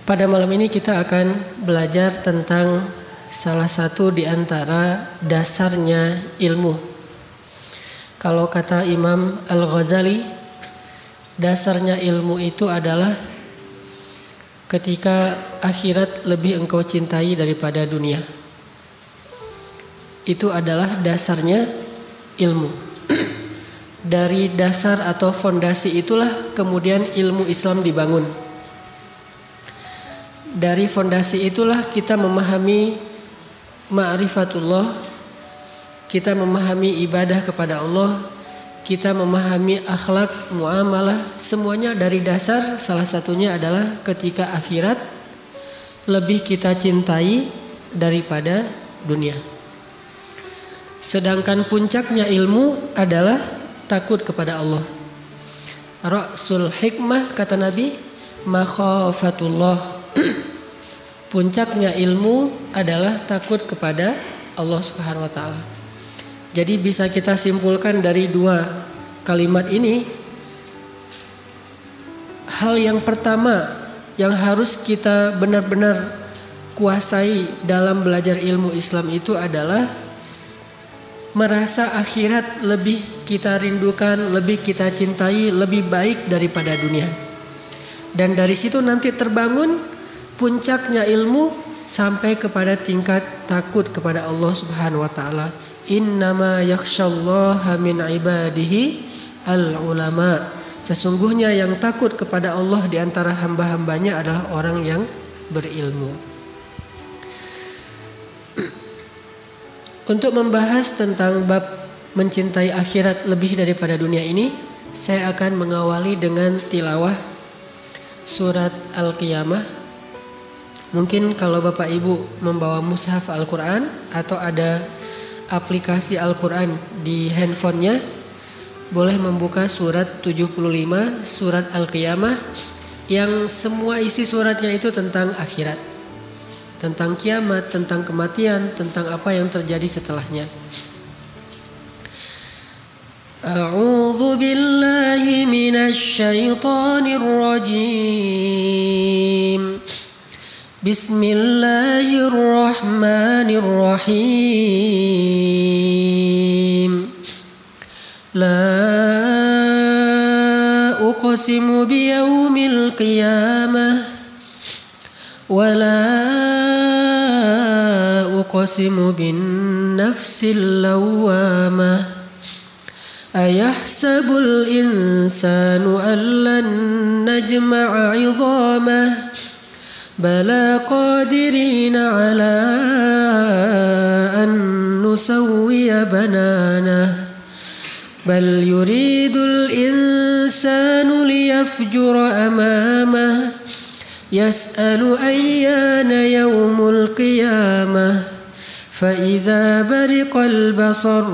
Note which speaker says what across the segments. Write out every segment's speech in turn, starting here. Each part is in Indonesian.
Speaker 1: Pada malam ini kita akan belajar tentang salah satu di antara dasarnya ilmu. Kalau kata Imam Al-Ghazali, dasarnya ilmu itu adalah ketika akhirat lebih engkau cintai daripada dunia. Itu adalah dasarnya ilmu. Dari dasar atau fondasi itulah kemudian ilmu Islam dibangun. Dari fondasi itulah kita memahami ma'rifatullah, kita memahami ibadah kepada Allah, kita memahami akhlak, muamalah, semuanya dari dasar. Salah satunya adalah ketika akhirat lebih kita cintai daripada dunia. Sedangkan puncaknya ilmu adalah takut kepada Allah. Ra'sul hikmah, kata Nabi, makhafatullah. Puncaknya ilmu adalah takut kepada Allah Subhanahu wa taala. Jadi bisa kita simpulkan dari dua kalimat ini, hal yang pertama yang harus kita benar-benar kuasai dalam belajar ilmu Islam itu adalah merasa akhirat lebih kita rindukan, lebih kita cintai, lebih baik daripada dunia. Dan dari situ nanti terbangun puncaknya ilmu sampai kepada tingkat takut kepada Allah Subhanahu wa taala. Innama yakhsyallaha min ibadihi al-ulama. Sesungguhnya yang takut kepada Allah di antara hamba-hambanya adalah orang yang berilmu. Untuk membahas tentang bab mencintai akhirat lebih daripada dunia ini, saya akan mengawali dengan tilawah surat Al-Qiyamah. Mungkin kalau Bapak Ibu membawa mushaf Al-Quran atau ada aplikasi Al-Quran di handphonenya, boleh membuka surat 75, surat Al-Qiyamah, yang semua isi suratnya itu tentang akhirat, tentang kiamat, tentang kematian, tentang apa yang terjadi setelahnya. A'udzu billahi minasy syaithanir rajim. Bismillahirrahmanirrahim. La uqsimu biyaumil qiyamah wa la uqsimu bin nafsil lawwamah. Ayahsabul insanu an lan najma'a 'idhamah. Bala qadirina ala an nusawwiya bananah. Bal yuridul insanu liyafjura amamah. Yas'alu ayyana yawmul qiyamah. Fa idza bariqal basar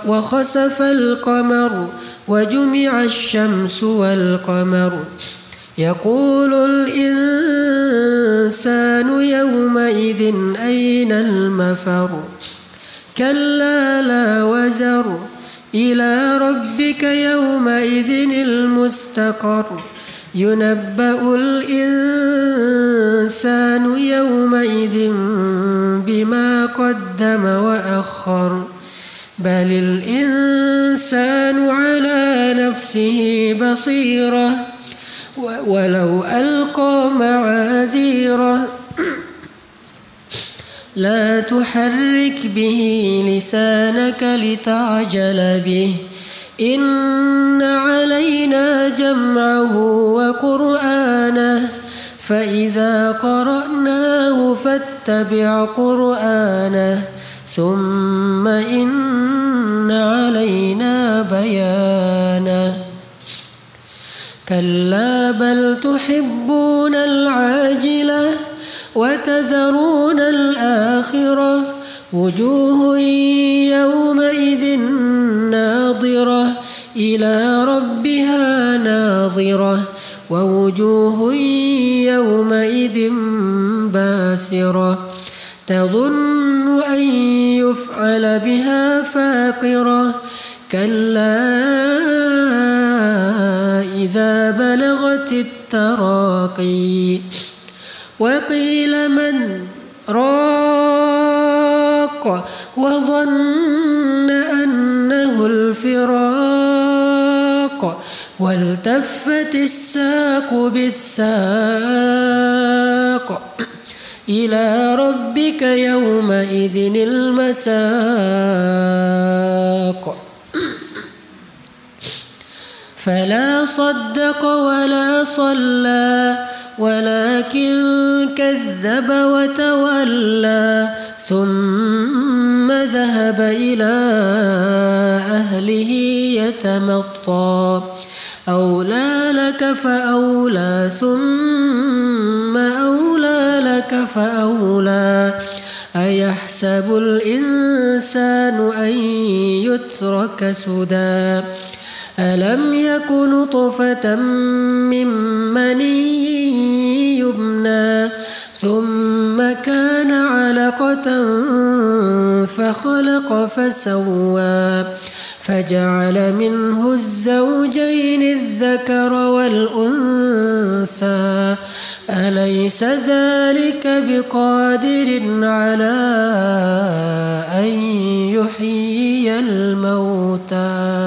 Speaker 1: wa khasafal qamar wa jumi'ash syamsu wal qamar. يقول الإنسان يومئذ أين المفر كلا لا وزر إلى ربك يومئذ المستقر ينبأ الإنسان يومئذ بما قدم وأخر بل الإنسان على نفسه بصيرة ولو ألقى معاذيره لا تحرك به لسانك لتعجل به إن علينا جمعه وقرآنه فإذا قرأناه فاتبع قرآنه ثم إن علينا بيانه كلا بل تحبون العاجلة وتذرون الآخرة وجوه يومئذ ناظرة إلى ربها ناظرة ووجوه يومئذ باسرة تظن أن يفعل بها فاقرة كلا إذا بلغت التراقي وقيل من راق وظن أنه الفراق والتفت الساق بالساق إلى ربك يومئذ المساق فلا صدق ولا صلى ولكن كذب وتولى ثم ذهب إلى أهله يتمطى أولى لك فأولى ثم أولى لك فأولى أيحسب الإنسان أن يترك سدى ألم يك نطفة من مني يمنى ثم كان علقة فخلق فسوى فجعل منه الزوجين الذكر والأنثى أليس ذلك بقادر على أن يحيي الموتى.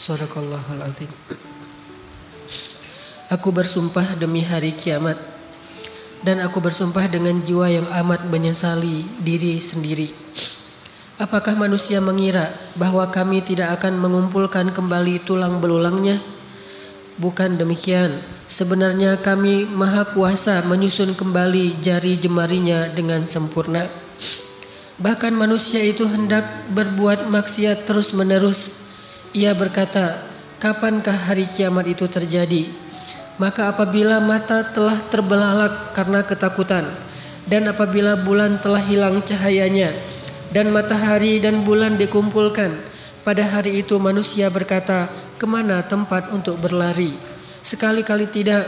Speaker 1: Sadaqallahul azim. Aku bersumpah demi hari kiamat, dan aku bersumpah dengan jiwa yang amat menyesali diri sendiri. Apakah manusia mengira bahwa kami tidak akan mengumpulkan kembali tulang belulangnya? Bukan demikian. Sebenarnya kami maha kuasa menyusun kembali jari jemarinya dengan sempurna. Bahkan manusia itu hendak berbuat maksiat terus menerus. Ia berkata, kapankah hari kiamat itu terjadi? Maka apabila mata telah terbelalak karena ketakutan, dan apabila bulan telah hilang cahayanya, dan matahari dan bulan dikumpulkan, pada hari itu manusia berkata, kemana tempat untuk berlari? Sekali-kali tidak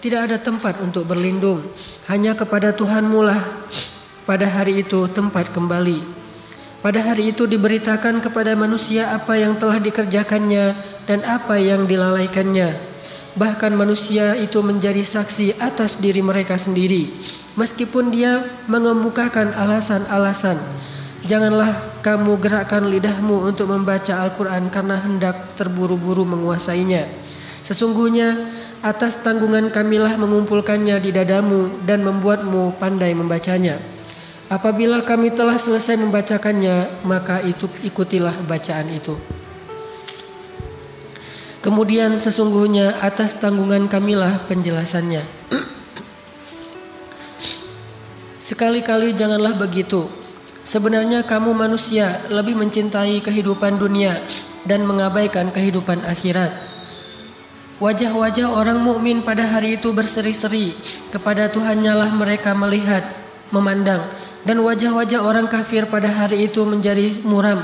Speaker 1: ada tempat untuk berlindung. Hanya kepada Tuhanmu lah pada hari itu tempat kembali. Pada hari itu diberitakan kepada manusia apa yang telah dikerjakannya dan apa yang dilalaikannya. Bahkan manusia itu menjadi saksi atas diri mereka sendiri, meskipun dia mengemukakan alasan-alasan. Janganlah kamu gerakkan lidahmu untuk membaca Al-Quran karena hendak terburu-buru menguasainya. Sesungguhnya atas tanggungan kamilah mengumpulkannya di dadamu dan membuatmu pandai membacanya. Apabila kami telah selesai membacakannya, maka itu ikutilah bacaan itu. Kemudian sesungguhnya atas tanggungan kamilah penjelasannya. Sekali-kali janganlah begitu. Sebenarnya kamu manusia lebih mencintai kehidupan dunia dan mengabaikan kehidupan akhirat. Wajah-wajah orang mukmin pada hari itu berseri-seri, kepada Tuhannya lah mereka melihat, memandang. Dan wajah-wajah orang kafir pada hari itu menjadi muram.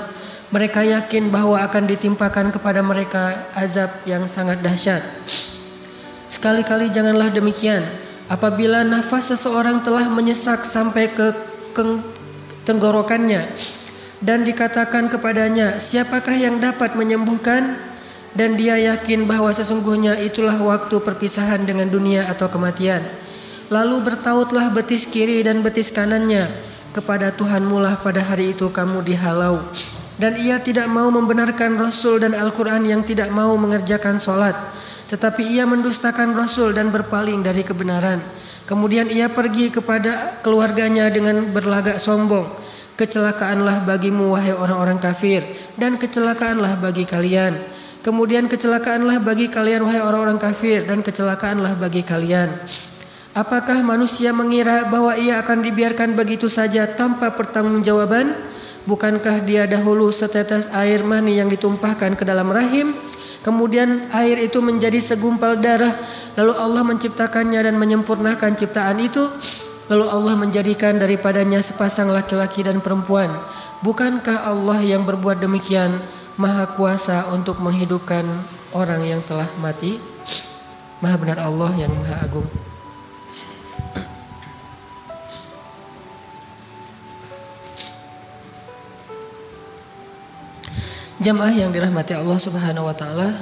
Speaker 1: Mereka yakin bahwa akan ditimpakan kepada mereka azab yang sangat dahsyat. Sekali-kali janganlah demikian. Apabila nafas seseorang telah menyesak sampai ke tenggorokannya dan dikatakan kepadanya, siapakah yang dapat menyembuhkan? Dan dia yakin bahwa sesungguhnya itulah waktu perpisahan dengan dunia atau kematian. Lalu bertautlah betis kiri dan betis kanannya. Kepada Tuhanmu lah pada hari itu kamu dihalau. Dan ia tidak mau membenarkan Rasul dan Al-Quran yang tidak mau mengerjakan sholat. Tetapi ia mendustakan Rasul dan berpaling dari kebenaran. Kemudian ia pergi kepada keluarganya dengan berlagak sombong. Kecelakaanlah bagimu wahai orang-orang kafir, dan kecelakaanlah bagi kalian. Kemudian kecelakaanlah bagi kalian wahai orang-orang kafir, dan kecelakaanlah bagi kalian. Apakah manusia mengira bahwa ia akan dibiarkan begitu saja tanpa pertanggungjawaban? Bukankah dia dahulu setetes air mani yang ditumpahkan ke dalam rahim? Kemudian air itu menjadi segumpal darah. Lalu Allah menciptakannya dan menyempurnakan ciptaan itu. Lalu Allah menjadikan daripadanya sepasang laki-laki dan perempuan. Bukankah Allah yang berbuat demikian Maha kuasa untuk menghidupkan orang yang telah mati? Maha benar Allah yang Maha Agung. Jamaah yang dirahmati Allah Subhanahu wa taala,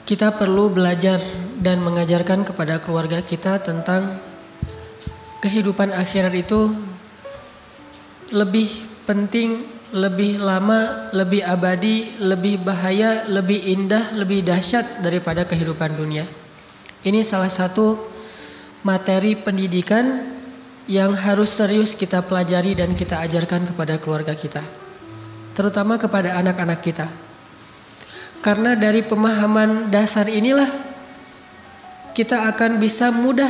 Speaker 1: kita perlu belajar dan mengajarkan kepada keluarga kita tentang kehidupan akhirat itu lebih penting, lebih lama, lebih abadi, lebih bahaya, lebih indah, lebih dahsyat daripada kehidupan dunia. Ini salah satu materi pendidikan yang harus serius kita pelajari dan kita ajarkan kepada keluarga kita, terutama kepada anak-anak kita. Karena dari pemahaman dasar inilah kita akan bisa mudah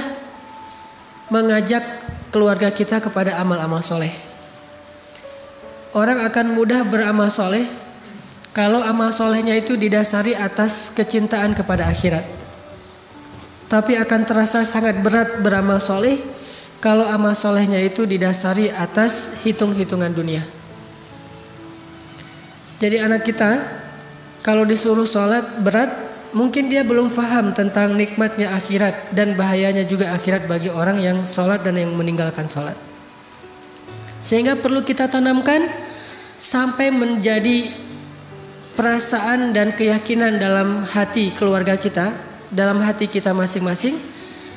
Speaker 1: mengajak keluarga kita kepada amal-amal soleh. Orang akan mudah beramal soleh kalau amal solehnya itu didasari atas kecintaan kepada akhirat. Tapi akan terasa sangat berat beramal soleh kalau amal solehnya itu didasari atas hitung-hitungan dunia. Jadi anak kita kalau disuruh sholat berat, mungkin dia belum paham tentang nikmatnya akhirat dan bahayanya juga akhirat bagi orang yang sholat dan yang meninggalkan sholat. Sehingga perlu kita tanamkan sampai menjadi perasaan dan keyakinan dalam hati keluarga kita, dalam hati kita masing-masing,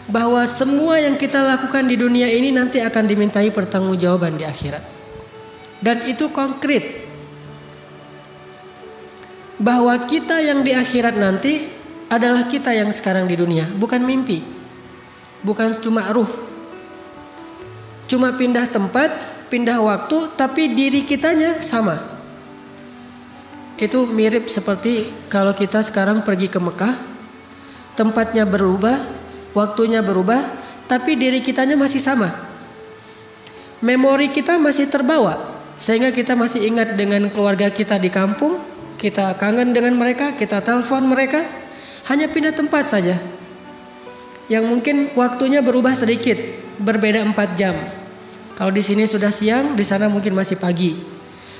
Speaker 1: bahwa semua yang kita lakukan di dunia ini nanti akan dimintai pertanggungjawaban di akhirat. Dan itu konkret. Bahwa kita yang di akhirat nanti adalah kita yang sekarang di dunia, bukan mimpi, bukan cuma ruh, cuma pindah tempat, pindah waktu, tapi diri kitanya sama. Itu mirip seperti kalau kita sekarang pergi ke Mekah, tempatnya berubah, waktunya berubah, tapi diri kitanya masih sama. Memori kita masih terbawa, sehingga kita masih ingat dengan keluarga kita di kampung. Kita kangen dengan mereka, kita telepon mereka, hanya pindah tempat saja. Yang mungkin waktunya berubah sedikit, berbeda 4 jam. Kalau di sini sudah siang, di sana mungkin masih pagi.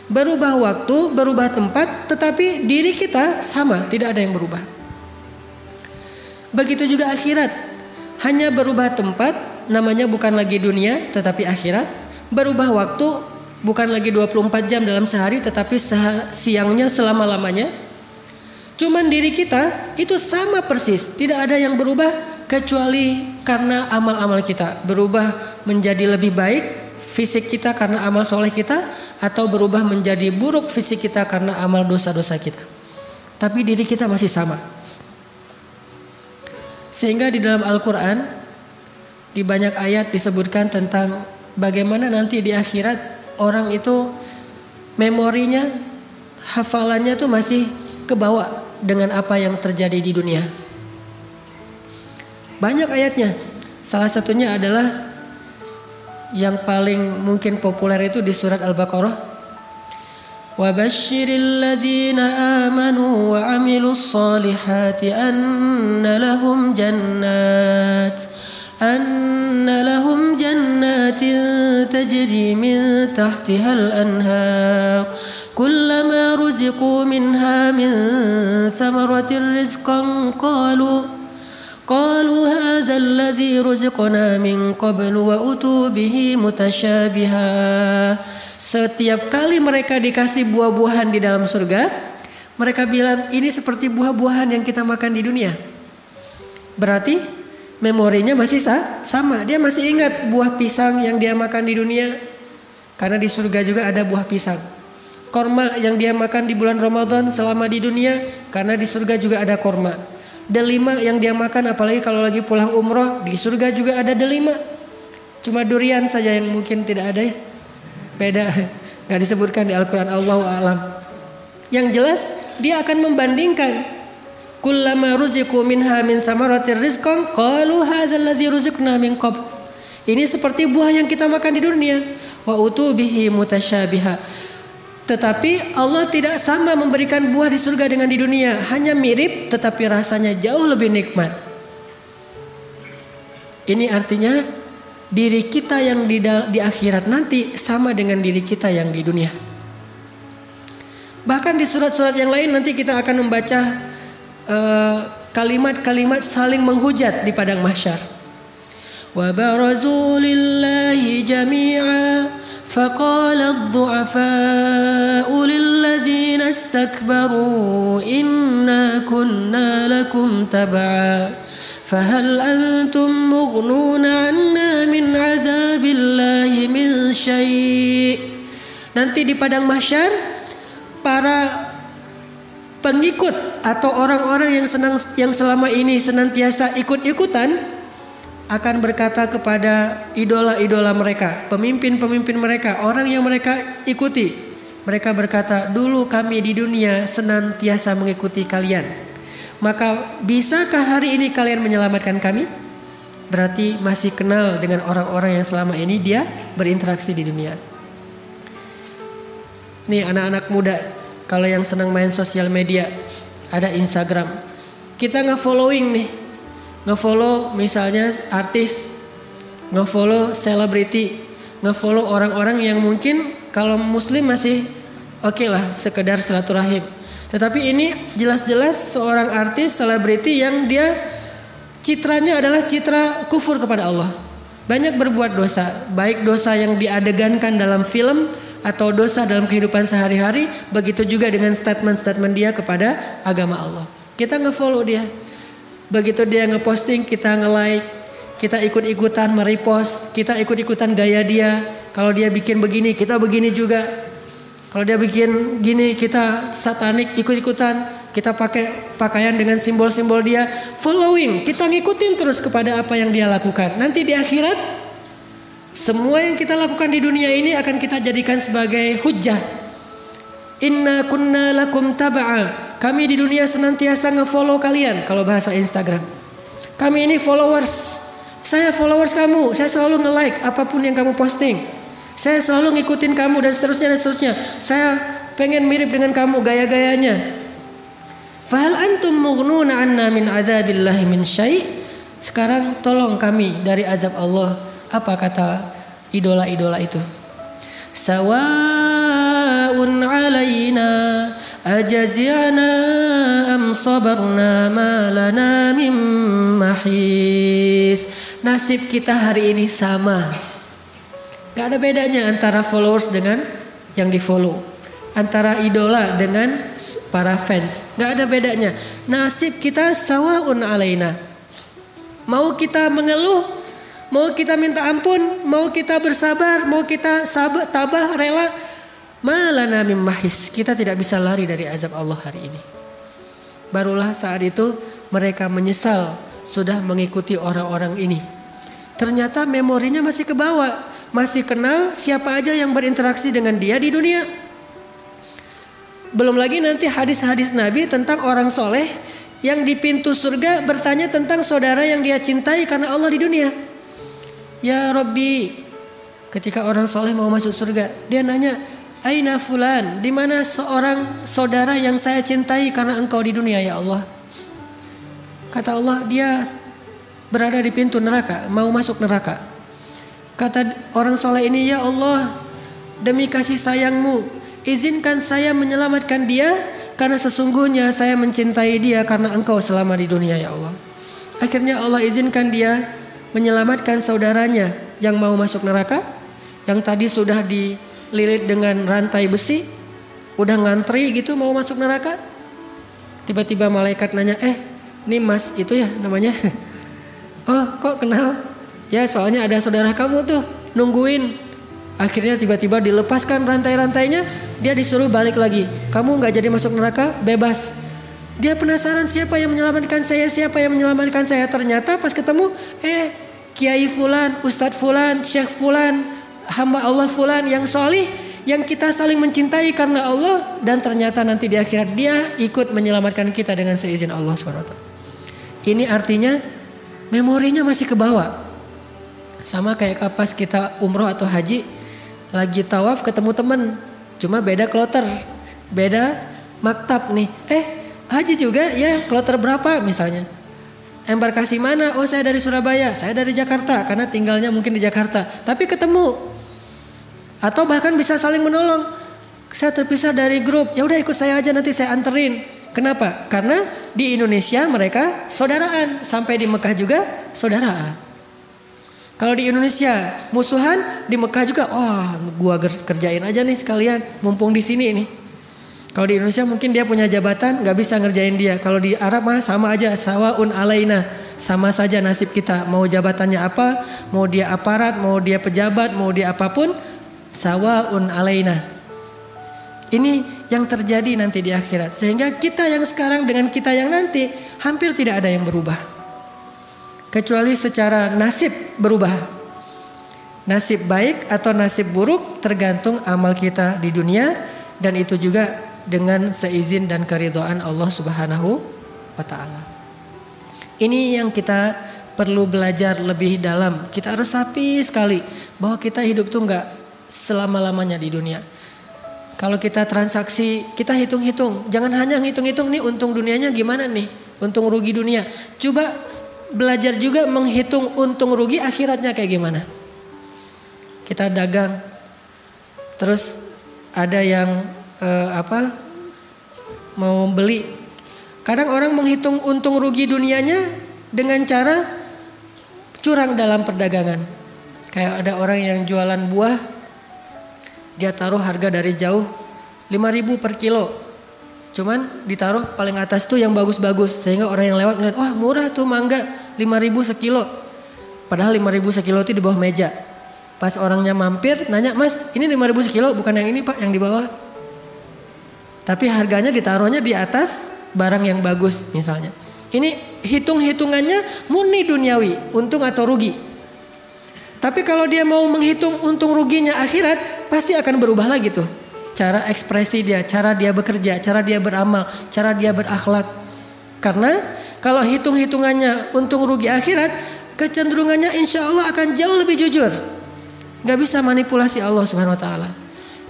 Speaker 1: Berubah waktu, berubah tempat, tetapi diri kita sama, tidak ada yang berubah. Begitu juga akhirat, hanya berubah tempat, namanya bukan lagi dunia, tetapi akhirat. Berubah waktu, bukan lagi 24 jam dalam sehari, tetapi siangnya selama-lamanya. Cuman diri kita itu sama persis, tidak ada yang berubah kecuali karena amal-amal kita. Berubah menjadi lebih baik fisik kita karena amal soleh kita, atau berubah menjadi buruk fisik kita karena amal dosa-dosa kita. Tapi diri kita masih sama. Sehingga di dalam Al-Quran di banyak ayat disebutkan tentang bagaimana nanti di akhirat orang itu memorinya, hafalannya tuh masih kebawa dengan apa yang terjadi di dunia. Banyak ayatnya. Salah satunya adalah yang paling mungkin populer itu di surat Al-Baqarah. Wa basyiril ladzina amanu wa amilus solihati anna lahum جنات تجري من تحتها الأنهار كلما رزقوا منها من ثمرة رزقا قالوا هذا الذي رزقنا من قبل وأتوا به متشابها. Setiap kali mereka dikasih buah-buahan di dalam surga, mereka bilang ini seperti buah-buahan yang kita makan di dunia. Berarti memorinya masih sama. Dia masih ingat buah pisang yang dia makan di dunia, karena di surga juga ada buah pisang. Korma yang dia makan di bulan Ramadan selama di dunia, karena di surga juga ada korma. Delima yang dia makan apalagi kalau lagi pulang umroh, di surga juga ada delima. Cuma durian saja yang mungkin tidak ada ya. Beda, gak disebutkan di Al-Quran. Allahu a'lam. Yang jelas dia akan membandingkan. Kullama ruziqu minha min thamaratir rizqan qalu hadzal ladzi ruziqna min qabl. Ini seperti buah yang kita makan di dunia. Wa utubihi mutasyabiha. Tetapi Allah tidak sama memberikan buah di surga dengan di dunia, hanya mirip tetapi rasanya jauh lebih nikmat. Ini artinya diri kita yang di akhirat nanti sama dengan diri kita yang di dunia. Bahkan di surat-surat yang lain nanti kita akan membaca kalimat-kalimat saling menghujat di padang mahsyar. Wa barazu lillahi jami'a faqala ad-du'afa'u lilladzina istakbaru inna kunna lakum tab'a Fahal antum mughnuna 'anna min 'adzabillahi min syai'. Nanti di padang mahsyar para pengikut atau orang-orang yang selama ini senantiasa ikut-ikutan akan berkata kepada idola-idola mereka, pemimpin-pemimpin mereka, orang yang mereka ikuti. Mereka berkata, dulu kami di dunia senantiasa mengikuti kalian. Maka bisakah hari ini kalian menyelamatkan kami? Berarti masih kenal dengan orang-orang yang selama ini dia berinteraksi di dunia. Nih anak-anak muda, kalau yang senang main sosial media, ada Instagram. Kita nge-following nih. Nge-follow misalnya artis, nge-follow selebriti, nge-follow orang-orang yang mungkin kalau muslim masih oke lah, sekedar silaturahim. Tetapi ini jelas-jelas seorang artis, selebriti yang dia citranya adalah citra kufur kepada Allah. Banyak berbuat dosa, baik dosa yang diadegankan dalam film atau dosa dalam kehidupan sehari-hari. Begitu juga dengan statement-statement dia kepada agama Allah. Kita nge-follow dia. Begitu dia nge-posting, kita nge-like, kita ikut-ikutan merepost, kita ikut-ikutan gaya dia. Kalau dia bikin begini, kita begini juga. Kalau dia bikin gini, kita satanik ikut-ikutan. Kita pakai pakaian dengan simbol-simbol dia. Following, kita ngikutin terus kepada apa yang dia lakukan. Nanti di akhirat, semua yang kita lakukan di dunia ini akan kita jadikan sebagai hujjah. Inna kunna lakum taba'a. Kami di dunia senantiasa nge-follow kalian. Kalau bahasa Instagram, kami ini followers. Saya followers kamu. Saya selalu nge-like apapun yang kamu posting. Saya selalu ngikutin kamu dan seterusnya dan seterusnya. Saya pengen mirip dengan kamu gaya-gayanya. Fahal antum mughnuna 'anna min 'adzabillahi min syai'. Sekarang tolong kami dari azab Allah. Apa kata idola-idola itu? Sawa'un 'alaina ajazi'na am sabarna ma lana min mahis. Nasib kita hari ini sama. Gak ada bedanya antara followers dengan yang di follow, antara idola dengan para fans. Gak ada bedanya. Nasib kita sawa'un alaina. Mau kita mengeluh, mau kita minta ampun, mau kita bersabar, mau kita tabah, rela, malana mim mahis. Kita tidak bisa lari dari azab Allah hari ini. Barulah saat itu mereka menyesal sudah mengikuti orang-orang ini. Ternyata memorinya masih kebawa. Masih kenal siapa aja yang berinteraksi dengan dia di dunia. Belum lagi nanti hadis-hadis Nabi tentang orang soleh yang di pintu surga bertanya tentang saudara yang dia cintai karena Allah di dunia. Ya Rabbi, ketika orang soleh mau masuk surga, dia nanya, Aina fulan, di mana seorang saudara yang saya cintai karena engkau di dunia ya Allah. Kata Allah, dia berada di pintu neraka, mau masuk neraka. Kata orang soleh ini, ya Allah, demi kasih sayangmu, izinkan saya menyelamatkan dia, karena sesungguhnya saya mencintai dia karena engkau selama di dunia ya Allah. Akhirnya Allah izinkan dia menyelamatkan saudaranya yang mau masuk neraka, yang tadi sudah dililit dengan rantai besi, udah ngantri gitu mau masuk neraka. Tiba-tiba malaikat nanya, ini mas itu ya namanya? Oh kok kenal? Ya soalnya ada saudara kamu tuh nungguin. Akhirnya tiba-tiba dilepaskan rantai-rantainya. Dia disuruh balik lagi. Kamu gak jadi masuk neraka, bebas. Dia penasaran siapa yang menyelamatkan saya, siapa yang menyelamatkan saya. Ternyata pas ketemu, Kiai Fulan, Ustadz Fulan, Syekh Fulan, hamba Allah Fulan yang solih, yang kita saling mencintai karena Allah. Dan ternyata nanti di akhirat dia ikut menyelamatkan kita dengan seizin Allah SWT. Ini artinya memorinya masih kebawa. Sama kayak pas kita umroh atau haji, lagi tawaf ketemu temen, cuma beda kloter, beda maktab nih. Haji juga ya, kloter berapa misalnya. Embarkasi mana? Oh saya dari Surabaya, saya dari Jakarta, karena tinggalnya mungkin di Jakarta. Tapi ketemu, atau bahkan bisa saling menolong. Saya terpisah dari grup, ya udah ikut saya aja nanti saya anterin. Kenapa? Karena di Indonesia mereka saudaraan, sampai di Mekah juga saudaraan. Kalau di Indonesia musuhan, di Mekah juga, gua kerjain aja nih sekalian, mumpung di sini nih. Kalau di Indonesia mungkin dia punya jabatan, nggak bisa ngerjain dia. Kalau di Arab mah sama aja, sawaun alaina, sama saja nasib kita. Mau jabatannya apa, mau dia aparat, mau dia pejabat, mau dia apapun, sawaun alaina. Ini yang terjadi nanti di akhirat. Sehingga kita yang sekarang dengan kita yang nanti hampir tidak ada yang berubah. Kecuali secara nasib berubah. Nasib baik atau nasib buruk tergantung amal kita di dunia, dan itu juga dengan seizin dan keridhaan Allah Subhanahu wa taala. Ini yang kita perlu belajar lebih dalam. Kita resapi sekali bahwa kita hidup tuh enggak selama-lamanya di dunia. Kalau kita transaksi, kita hitung-hitung. Jangan hanya hitung-hitung nih untung dunianya gimana nih, untung rugi dunia. Coba belajar juga menghitung untung rugi akhiratnya kayak gimana. Kita dagang, terus ada yang mau beli. Kadang orang menghitung untung rugi dunianya dengan cara curang dalam perdagangan. Kayak ada orang yang jualan buah, dia taruh harga dari jauh 5.000 per kilo. Cuman ditaruh paling atas tuh yang bagus-bagus, sehingga orang yang lewat ngeliat, wah murah tuh mangga 5.000 sekilo. Padahal 5.000 sekilo itu di bawah meja. Pas orangnya mampir nanya, mas ini 5.000 sekilo bukan yang ini pak, yang di bawah. Tapi harganya ditaruhnya di atas barang yang bagus misalnya. Ini hitung-hitungannya murni duniawi, untung atau rugi. Tapi kalau dia mau menghitung untung ruginya akhirat, pasti akan berubah lagi tuh. Cara ekspresi dia, cara dia bekerja, cara dia beramal, cara dia berakhlak. Karena kalau hitung-hitungannya untung rugi akhirat, kecenderungannya insya Allah akan jauh lebih jujur. Gak bisa manipulasi Allah Subhanahu wa taala.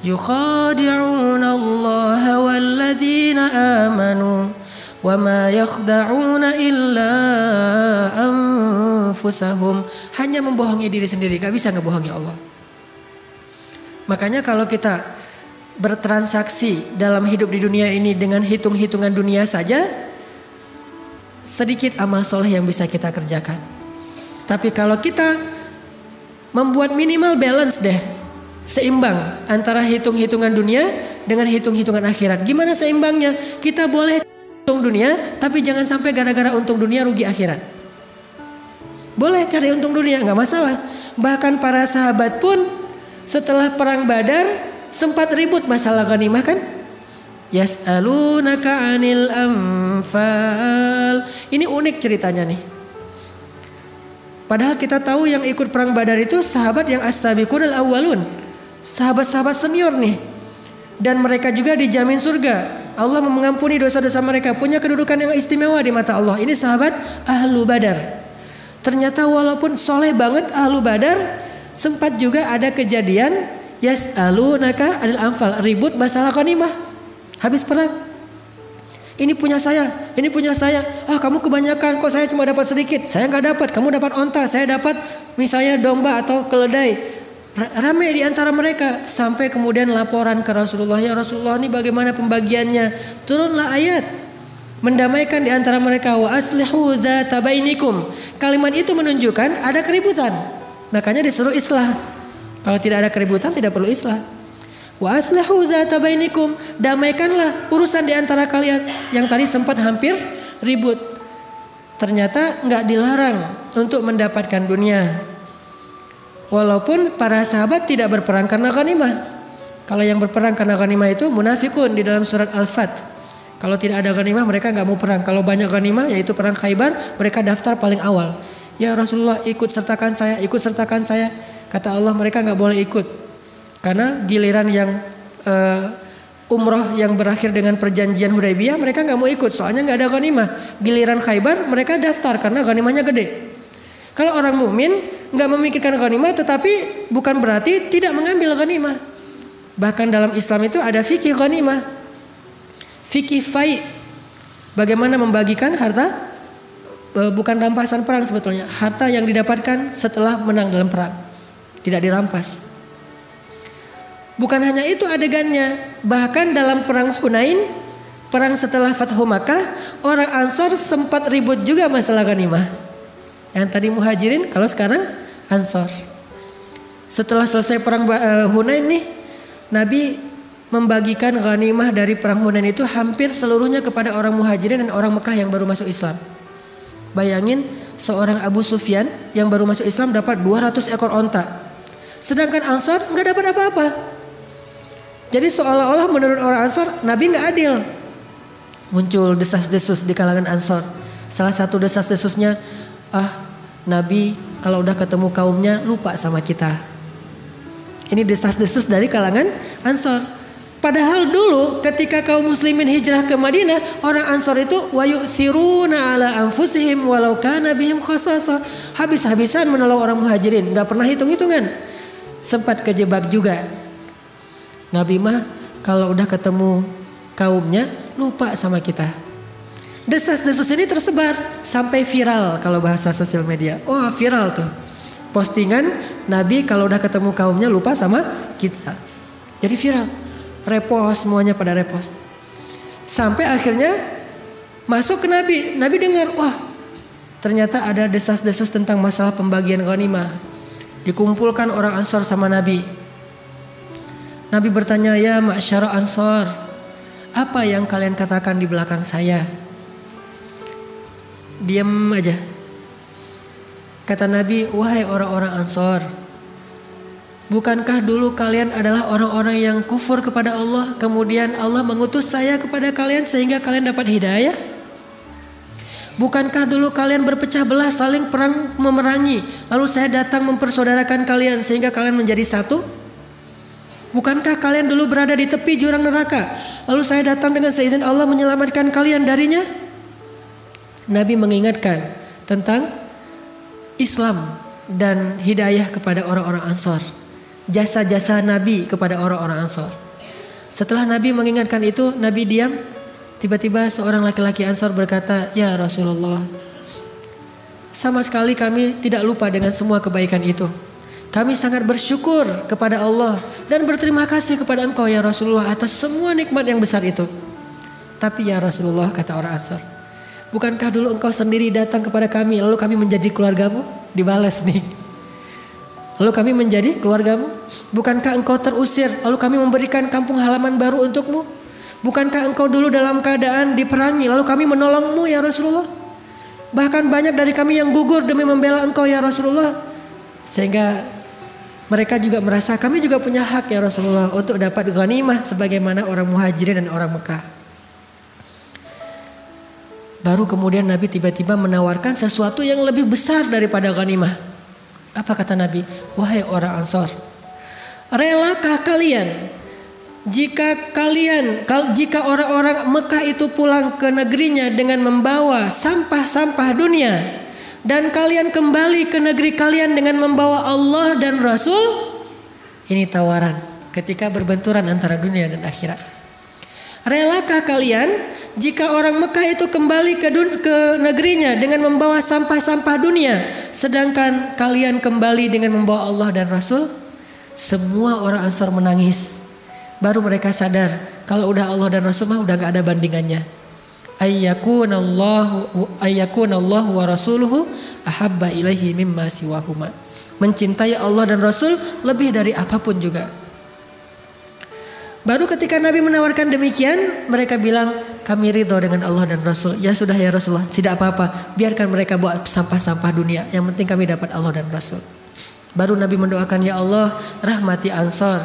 Speaker 1: Yukhadi'una Allah walladzina amanu wa ma yakhda'una illa anfusahum. Hanya membohongi diri sendiri, gak bisa ngebohongi Allah. Makanya kalau kita bertransaksi dalam hidup di dunia ini dengan hitung-hitungan dunia saja, sedikit amal soleh yang bisa kita kerjakan. Tapi kalau kita membuat minimal balance deh, seimbang antara hitung-hitungan dunia dengan hitung-hitungan akhirat. Gimana seimbangnya? Kita boleh untung dunia, tapi jangan sampai gara-gara untung dunia rugi akhirat. Boleh cari untung dunia, gak masalah. Bahkan para sahabat pun setelah perang Badar sempat ribut masalah ghanimah kan? Yas'alunaka 'anil anfal. Ini unik ceritanya nih. Padahal kita tahu yang ikut perang Badar itu sahabat yang as-sabiqunal awwalun. Sahabat-sahabat senior nih. Dan mereka juga dijamin surga. Allah mengampuni dosa-dosa mereka. Punya kedudukan yang istimewa di mata Allah. Ini sahabat ahlu Badar. Ternyata walaupun soleh banget ahlu Badar, sempat juga ada kejadian yas'alunaka 'anil anfal. Ribut masalah ghanimah. Habis perang. Ini punya saya, ini punya saya. Ah kamu kebanyakan, kok saya cuma dapat sedikit. Saya gak dapat, kamu dapat onta, saya dapat misalnya domba atau keledai. Ramai di antara mereka. Sampai kemudian laporan ke Rasulullah, ya Rasulullah ini bagaimana pembagiannya. Turunlah ayat mendamaikan di antara mereka. Wa aslihu dzata bainikum. Kalimat itu menunjukkan ada keributan. Makanya disuruh islah. Kalau tidak ada keributan tidak perlu islah. Wa aslihu dzata bainikum, damaikanlah urusan di antara kalian yang tadi sempat hampir ribut. Ternyata enggak dilarang untuk mendapatkan dunia. Walaupun para sahabat tidak berperang karena ghanimah. Kalau yang berperang karena ghanimah itu munafikun di dalam surat Al-Fat. Kalau tidak ada ghanimah mereka enggak mau perang. Kalau banyak ghanimah yaitu perang Khaybar, mereka daftar paling awal. Ya Rasulullah ikut sertakan saya, ikut sertakan saya. Kata Allah mereka enggak boleh ikut. Karena giliran yang umroh yang berakhir dengan perjanjian Hudaybiyah mereka nggak mau ikut, soalnya nggak ada ghanimah. Giliran Khaybar mereka daftar karena ghanimahnya gede. Kalau orang mukmin nggak memikirkan ghanimah, tetapi bukan berarti tidak mengambil ghanimah. Bahkan dalam Islam itu ada fikih ghanimah, fikih fai. Bagaimana membagikan harta, bukan rampasan perang sebetulnya. Harta yang didapatkan setelah menang dalam perang tidak dirampas. Bukan hanya itu adegannya, bahkan dalam perang Hunain, perang setelah Fathu Makkah, orang Ansor sempat ribut juga masalah ghanimah. Yang tadi Muhajirin, kalau sekarang Ansor. Setelah selesai perang Hunain nih, Nabi membagikan ghanimah dari perang Hunain itu hampir seluruhnya kepada orang Muhajirin dan orang Mekah yang baru masuk Islam. Bayangin seorang Abu Sufyan yang baru masuk Islam dapat 200 ekor onta. Sedangkan Ansor nggak dapat apa-apa. Jadi seolah-olah menurut orang Ansor Nabi nggak adil. Muncul desas-desus di kalangan Ansor. Salah satu desas-desusnya, Nabi kalau udah ketemu kaumnya lupa sama kita. Ini desas-desus dari kalangan Ansor. Padahal dulu ketika kaum muslimin hijrah ke Madinah, orang Ansor itu wayu'thiruna ala anfusihim walau kana bihim khasasah. Habis-habisan menolong orang muhajirin, enggak pernah hitung-hitungan. Sempat kejebak juga. Nabi mah kalau udah ketemu kaumnya lupa sama kita. Desas-desus ini tersebar sampai viral kalau bahasa sosial media. Oh, viral tuh. Postingan Nabi kalau udah ketemu kaumnya lupa sama kita. Jadi viral. Repost, semuanya pada repost. Sampai akhirnya masuk ke Nabi. Nabi dengar, wah ternyata ada desas-desus tentang masalah pembagian ghanimah. Dikumpulkan orang Ansor sama Nabi. Nabi bertanya, ya ma'syara Ansor, apa yang kalian katakan di belakang saya? Diam aja. Kata Nabi, wahai orang-orang Ansor, bukankah dulu kalian adalah orang-orang yang kufur kepada Allah, kemudian Allah mengutus saya kepada kalian sehingga kalian dapat hidayah? Bukankah dulu kalian berpecah belah, saling perang memerangi, lalu saya datang mempersaudarakan kalian sehingga kalian menjadi satu? Bukankah kalian dulu berada di tepi jurang neraka, lalu saya datang dengan seizin Allah menyelamatkan kalian darinya? Nabi mengingatkan tentang Islam dan hidayah kepada orang-orang Ansor. Jasa-jasa Nabi kepada orang-orang Ansor. Setelah Nabi mengingatkan itu, Nabi diam. Tiba-tiba seorang laki-laki Ansor berkata, ya Rasulullah, sama sekali kami tidak lupa dengan semua kebaikan itu. Kami sangat bersyukur kepada Allah dan berterima kasih kepada engkau ya Rasulullah atas semua nikmat yang besar itu. Tapi ya Rasulullah, kata orang Ansor, bukankah dulu engkau sendiri datang kepada kami lalu kami menjadi keluargamu? Dibalas nih. Lalu kami menjadi keluargamu. Bukankah engkau terusir lalu kami memberikan kampung halaman baru untukmu? Bukankah engkau dulu dalam keadaan diperangi lalu kami menolongmu ya Rasulullah? Bahkan banyak dari kami yang gugur demi membela engkau ya Rasulullah. Sehingga mereka juga merasa kami juga punya hak ya Rasulullah untuk dapat ghanimah sebagaimana orang muhajirin dan orang Mekah. Baru kemudian Nabi tiba-tiba menawarkan sesuatu yang lebih besar daripada ghanimah. Apa kata Nabi? Wahai orang Ansor, relakah kalian jika orang-orang Mekah itu pulang ke negerinya dengan membawa sampah-sampah dunia, dan kalian kembali ke negeri kalian dengan membawa Allah dan Rasul? Ini tawaran ketika berbenturan antara dunia dan akhirat. Relakah kalian jika orang Mekah itu kembali ke negerinya dengan membawa sampah-sampah dunia, sedangkan kalian kembali dengan membawa Allah dan Rasul? Semua orang Ansar menangis. Baru mereka sadar kalau udah Allah dan Rasul mah udah gak ada bandingannya. Ayyakunallahu wa rasuluhu ahabba ilaihi mimma siwahuma. Mencintai Allah dan Rasul lebih dari apapun juga. Baru ketika Nabi menawarkan demikian, mereka bilang kami ridho dengan Allah dan Rasul. Ya sudah ya Rasulullah, tidak apa-apa, biarkan mereka bawa sampah-sampah dunia, yang penting kami dapat Allah dan Rasul. Baru Nabi mendoakan, ya Allah rahmati Ansor.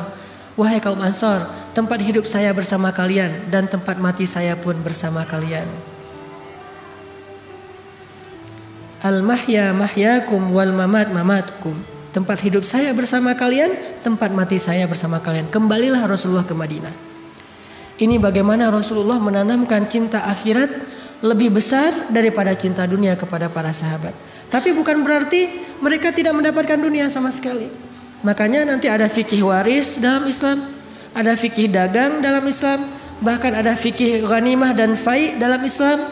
Speaker 1: Wahai kaum Ansor, tempat hidup saya bersama kalian dan tempat mati saya pun bersama kalian. Al-mahya mahyakum wal mamat mamatukum. Tempat hidup saya bersama kalian, tempat mati saya bersama kalian. Kembalilah Rasulullah ke Madinah. Ini bagaimana Rasulullah menanamkan cinta akhirat lebih besar daripada cinta dunia kepada para sahabat. Tapi bukan berarti mereka tidak mendapatkan dunia sama sekali. Makanya nanti ada fikih waris dalam Islam, ada fikih dagang dalam Islam, bahkan ada fikih ghanimah dan fai dalam Islam,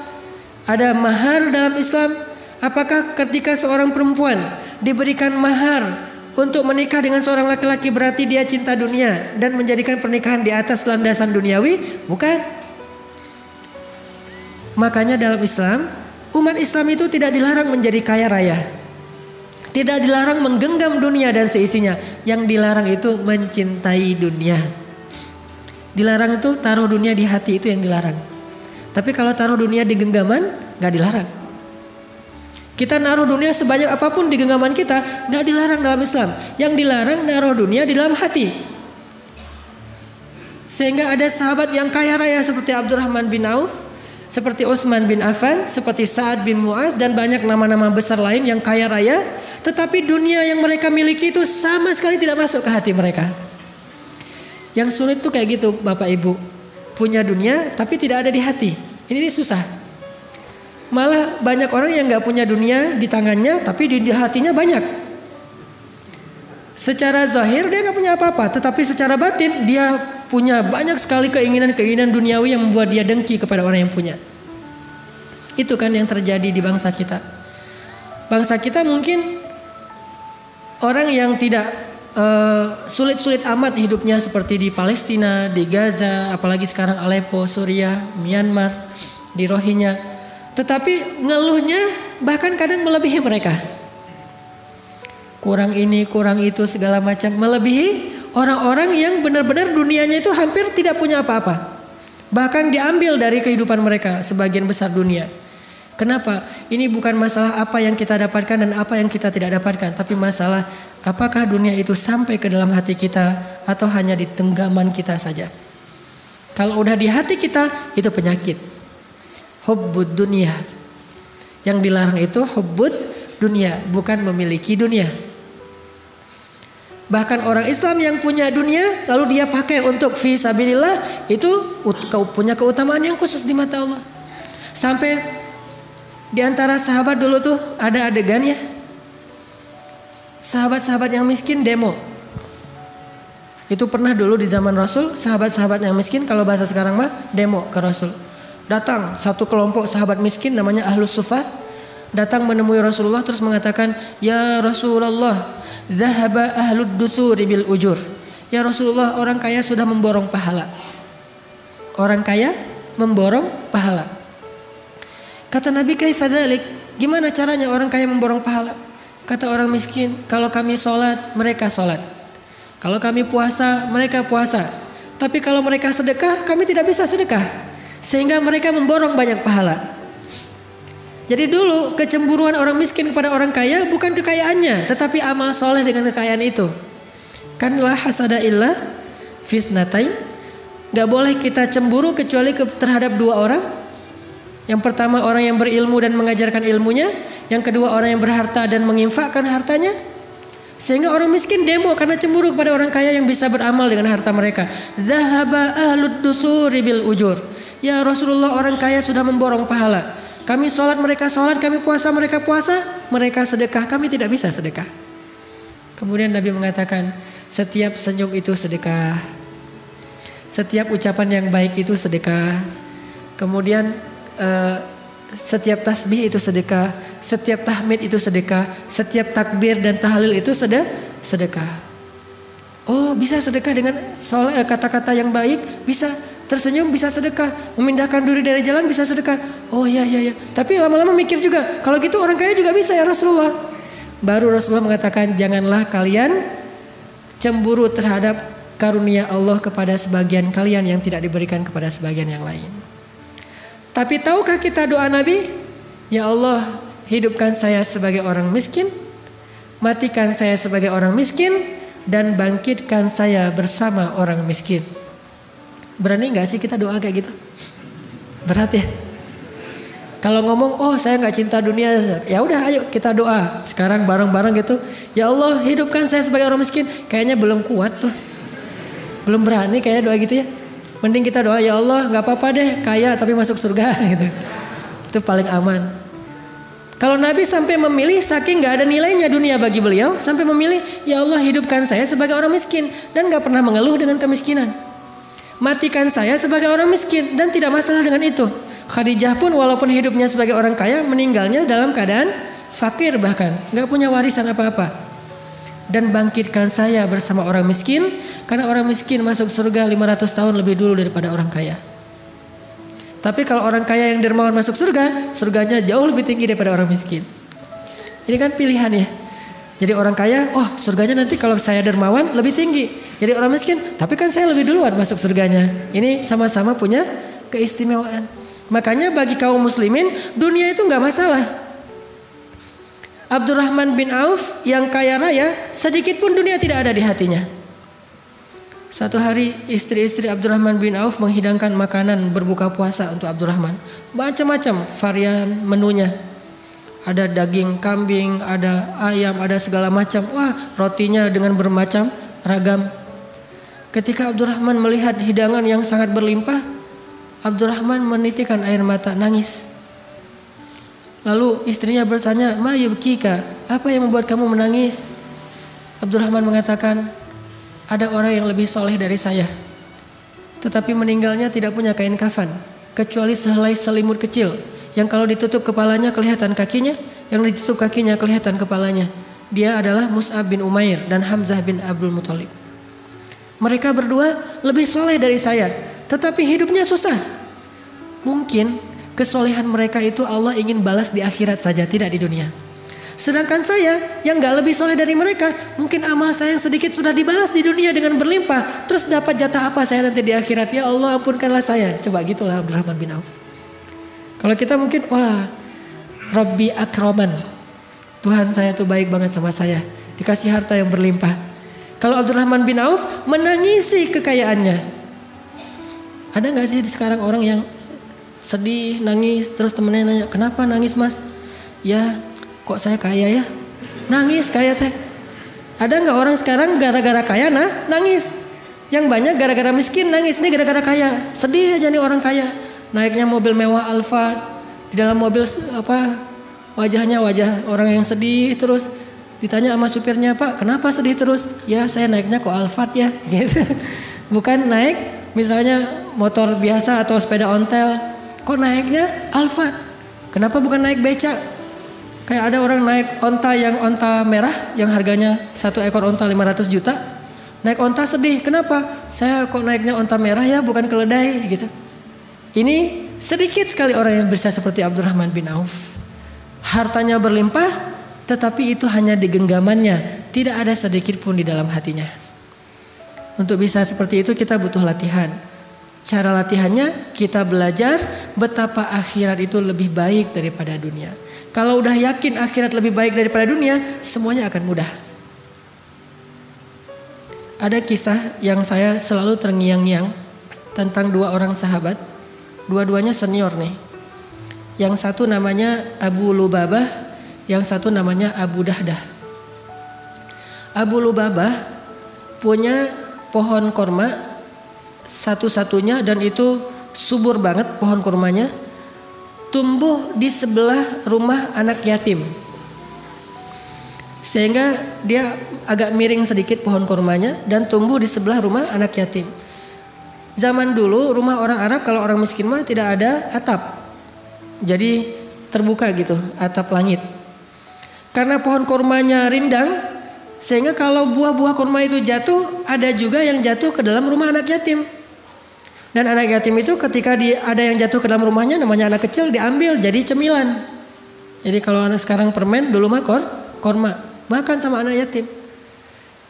Speaker 1: ada mahar dalam Islam. Apakah ketika seorang perempuan diberikan mahar untuk menikah dengan seorang laki-laki berarti dia cinta dunia dan menjadikan pernikahan di atas landasan duniawi? Bukan. Makanya dalam Islam, umat Islam itu tidak dilarang menjadi kaya raya, tidak dilarang menggenggam dunia dan seisinya. Yang dilarang itu mencintai dunia. Dilarang itu taruh dunia di hati, itu yang dilarang. Tapi kalau taruh dunia di genggaman, gak dilarang. Kita naruh dunia sebanyak apapun di genggaman kita, nggak dilarang dalam Islam. Yang dilarang naruh dunia di dalam hati. Sehingga ada sahabat yang kaya raya seperti Abdurrahman bin Auf, seperti Utsman bin Affan, seperti Sa'ad bin Mu'az, dan banyak nama-nama besar lain yang kaya raya. Tetapi dunia yang mereka miliki itu sama sekali tidak masuk ke hati mereka. Yang sulit tuh kayak gitu Bapak Ibu. Punya dunia tapi tidak ada di hati. Ini susah. Malah banyak orang yang gak punya dunia di tangannya tapi di hatinya banyak. Secara zahir dia gak punya apa-apa, tetapi secara batin dia punya banyak sekali keinginan-keinginan duniawi yang membuat dia dengki kepada orang yang punya. Itu kan yang terjadi di bangsa kita. Bangsa kita mungkin orang yang tidak sulit-sulit amat hidupnya seperti di Palestina, di Gaza, apalagi sekarang Aleppo, Suriah, Myanmar, di Rohingya. Tetapi ngeluhnya bahkan kadang melebihi mereka. Kurang ini, kurang itu, segala macam. Melebihi orang-orang yang benar-benar dunianya itu hampir tidak punya apa-apa. Bahkan diambil dari kehidupan mereka sebagian besar dunia. Kenapa? Ini bukan masalah apa yang kita dapatkan dan apa yang kita tidak dapatkan. Tapi masalah apakah dunia itu sampai ke dalam hati kita atau hanya di tenggaman kita saja. Kalau udah di hati kita itu penyakit. Hubbud dunia. Yang dilarang itu hubbud dunia, bukan memiliki dunia. Bahkan orang Islam yang punya dunia lalu dia pakai untuk fi sabilillah, itu punya keutamaan yang khusus di mata Allah. Sampai di antara sahabat dulu tuh ada adegannya. Sahabat-sahabat yang miskin demo. Itu pernah dulu di zaman Rasul, sahabat-sahabat yang miskin kalau bahasa sekarang mah demo ke Rasul. Datang satu kelompok sahabat miskin namanya Ahlus Suffah, datang menemui Rasulullah terus mengatakan, "Ya Rasulullah, dhahaba ahlud duthuri bil ujur." Ya Rasulullah, orang kaya sudah memborong pahala. Orang kaya memborong pahala. Kata Nabi, "Kaifa dzalik?" Gimana caranya orang kaya memborong pahala? Kata orang miskin, "Kalau kami sholat, mereka sholat. Kalau kami puasa, mereka puasa. Tapi kalau mereka sedekah, kami tidak bisa sedekah. Sehingga mereka memborong banyak pahala." Jadi dulu kecemburuan orang miskin kepada orang kaya bukan kekayaannya, tetapi amal soleh dengan kekayaan itu. Kan la hasada illa fitnatain. Gak boleh kita cemburu kecuali terhadap dua orang. Yang pertama orang yang berilmu dan mengajarkan ilmunya. Yang kedua orang yang berharta dan menginfakkan hartanya. Sehingga orang miskin demo karena cemburu kepada orang kaya yang bisa beramal dengan harta mereka. Dhahaba ahlud duthuri bil ujur. Ya Rasulullah, orang kaya sudah memborong pahala. Kami sholat, mereka sholat. Kami puasa, mereka puasa. Mereka sedekah, kami tidak bisa sedekah. Kemudian Nabi mengatakan, setiap senyum itu sedekah. Setiap ucapan yang baik itu sedekah. Kemudian setiap tasbih itu sedekah. Setiap tahmid itu sedekah. Setiap takbir dan tahlil itu sedekah. Oh, bisa sedekah dengan kata-kata yang baik, bisa. Tersenyum bisa sedekah, memindahkan duri dari jalan bisa sedekah. Oh ya. Tapi lama-lama mikir juga, kalau gitu orang kaya juga bisa ya Rasulullah. Baru Rasulullah mengatakan, janganlah kalian cemburu terhadap karunia Allah kepada sebagian kalian yang tidak diberikan kepada sebagian yang lain. Tapi tahukah kita doa Nabi? Ya Allah, hidupkan saya sebagai orang miskin, matikan saya sebagai orang miskin, dan bangkitkan saya bersama orang miskin. Berani gak sih kita doa kayak gitu? Berat ya? Kalau ngomong, oh saya gak cinta dunia, ya udah ayo kita doa. Sekarang bareng-bareng gitu. Ya Allah, hidupkan saya sebagai orang miskin. Kayaknya belum kuat tuh. Belum berani kayaknya doa gitu ya. Mending kita doa, ya Allah gak apa-apa deh kaya tapi masuk surga gitu. Itu paling aman. Kalau Nabi sampai memilih, saking gak ada nilainya dunia bagi beliau, sampai memilih, ya Allah hidupkan saya sebagai orang miskin. Dan gak pernah mengeluh dengan kemiskinan. Matikan saya sebagai orang miskin dan tidak masalah dengan itu. Khadijah pun walaupun hidupnya sebagai orang kaya, meninggalnya dalam keadaan fakir bahkan, gak punya warisan apa-apa. Dan bangkitkan saya bersama orang miskin, karena orang miskin masuk surga 500 tahun lebih dulu daripada orang kaya. Tapi kalau orang kaya yang dermawan masuk surga, surganya jauh lebih tinggi daripada orang miskin. Ini kan pilihan ya. Jadi orang kaya, oh surganya nanti kalau saya dermawan lebih tinggi. Jadi orang miskin, tapi kan saya lebih duluan masuk surganya. Ini sama-sama punya keistimewaan. Makanya bagi kaum muslimin, dunia itu gak masalah. Abdurrahman bin Auf yang kaya raya, sedikit pun dunia tidak ada di hatinya. Suatu hari istri-istri Abdurrahman bin Auf menghidangkan makanan berbuka puasa untuk Abdurrahman. Macam-macam varian menunya. Ada daging kambing, ada ayam, ada segala macam. Wah, rotinya dengan bermacam ragam. Ketika Abdurrahman melihat hidangan yang sangat berlimpah, Abdurrahman menitikkan air mata, nangis. Lalu istrinya bertanya, "Ma yubkika? Apa yang membuat kamu menangis?" Abdurrahman mengatakan, "Ada orang yang lebih soleh dari saya, tetapi meninggalnya tidak punya kain kafan, kecuali sehelai selimut kecil, yang kalau ditutup kepalanya kelihatan kakinya, yang ditutup kakinya kelihatan kepalanya. Dia adalah Mus'ab bin Umair dan Hamzah bin Abdul Muthalib. Mereka berdua lebih soleh dari saya, tetapi hidupnya susah. Mungkin kesolehan mereka itu Allah ingin balas di akhirat saja, tidak di dunia. Sedangkan saya yang gak lebih soleh dari mereka, mungkin amal saya yang sedikit sudah dibalas di dunia dengan berlimpah. Terus dapat jatah apa saya nanti di akhirat? Ya Allah, ampunkanlah saya." Coba gitulah Abdurrahman bin Auf. Kalau kita mungkin, wah, Rabbi akraman, Tuhan saya tuh baik banget sama saya, dikasih harta yang berlimpah. Kalau Abdurrahman bin Auf menangisi kekayaannya. Ada gak sih sekarang orang yang sedih, nangis, terus temennya nanya, "Kenapa nangis mas?" "Ya kok saya kaya ya?" Nangis kaya teh. Ada gak orang sekarang gara-gara kaya nangis? Yang banyak gara-gara miskin nangis, ini gara-gara kaya. Sedih aja nih orang kaya. Naiknya mobil mewah Alphard, di dalam mobil wajahnya wajah orang yang sedih terus. Ditanya sama supirnya, "Pak, kenapa sedih terus?" "Ya saya naiknya kok Alphard ya." Gitu. Bukan naik misalnya motor biasa atau sepeda ontel. Kok naiknya Alphard? Kenapa bukan naik becak? Kayak ada orang naik onta yang onta merah yang harganya satu ekor onta 500 juta. Naik onta sedih. Kenapa? "Saya kok naiknya onta merah ya, bukan keledai." Gitu. Ini sedikit sekali orang yang bisa seperti Abdurrahman bin Auf. Hartanya berlimpah, tetapi itu hanya di genggamannya, tidak ada sedikit pun di dalam hatinya. Untuk bisa seperti itu kita butuh latihan. Cara latihannya kita belajar betapa akhirat itu lebih baik daripada dunia. Kalau udah yakin akhirat lebih baik daripada dunia, semuanya akan mudah. Ada kisah yang saya selalu terngiang-ngiang tentang dua orang sahabat. Dua-duanya senior nih. Yang satu namanya Abu Lubabah, yang satu namanya Abu Dahdah. Abu Lubabah punya pohon korma satu-satunya dan itu subur banget pohon kurmanya, tumbuh di sebelah rumah anak yatim. Sehingga dia agak miring sedikit pohon kurmanya dan tumbuh di sebelah rumah anak yatim. Zaman dulu rumah orang Arab kalau orang miskin mah tidak ada atap. Jadi terbuka gitu atap langit. Karena pohon kurmanya rindang, sehingga kalau buah-buah kurma itu jatuh, ada juga yang jatuh ke dalam rumah anak yatim. Dan anak yatim itu ketika ada yang jatuh ke dalam rumahnya, namanya anak kecil, diambil jadi cemilan. Jadi kalau anak sekarang permen, dulu mah korma, makan sama anak yatim.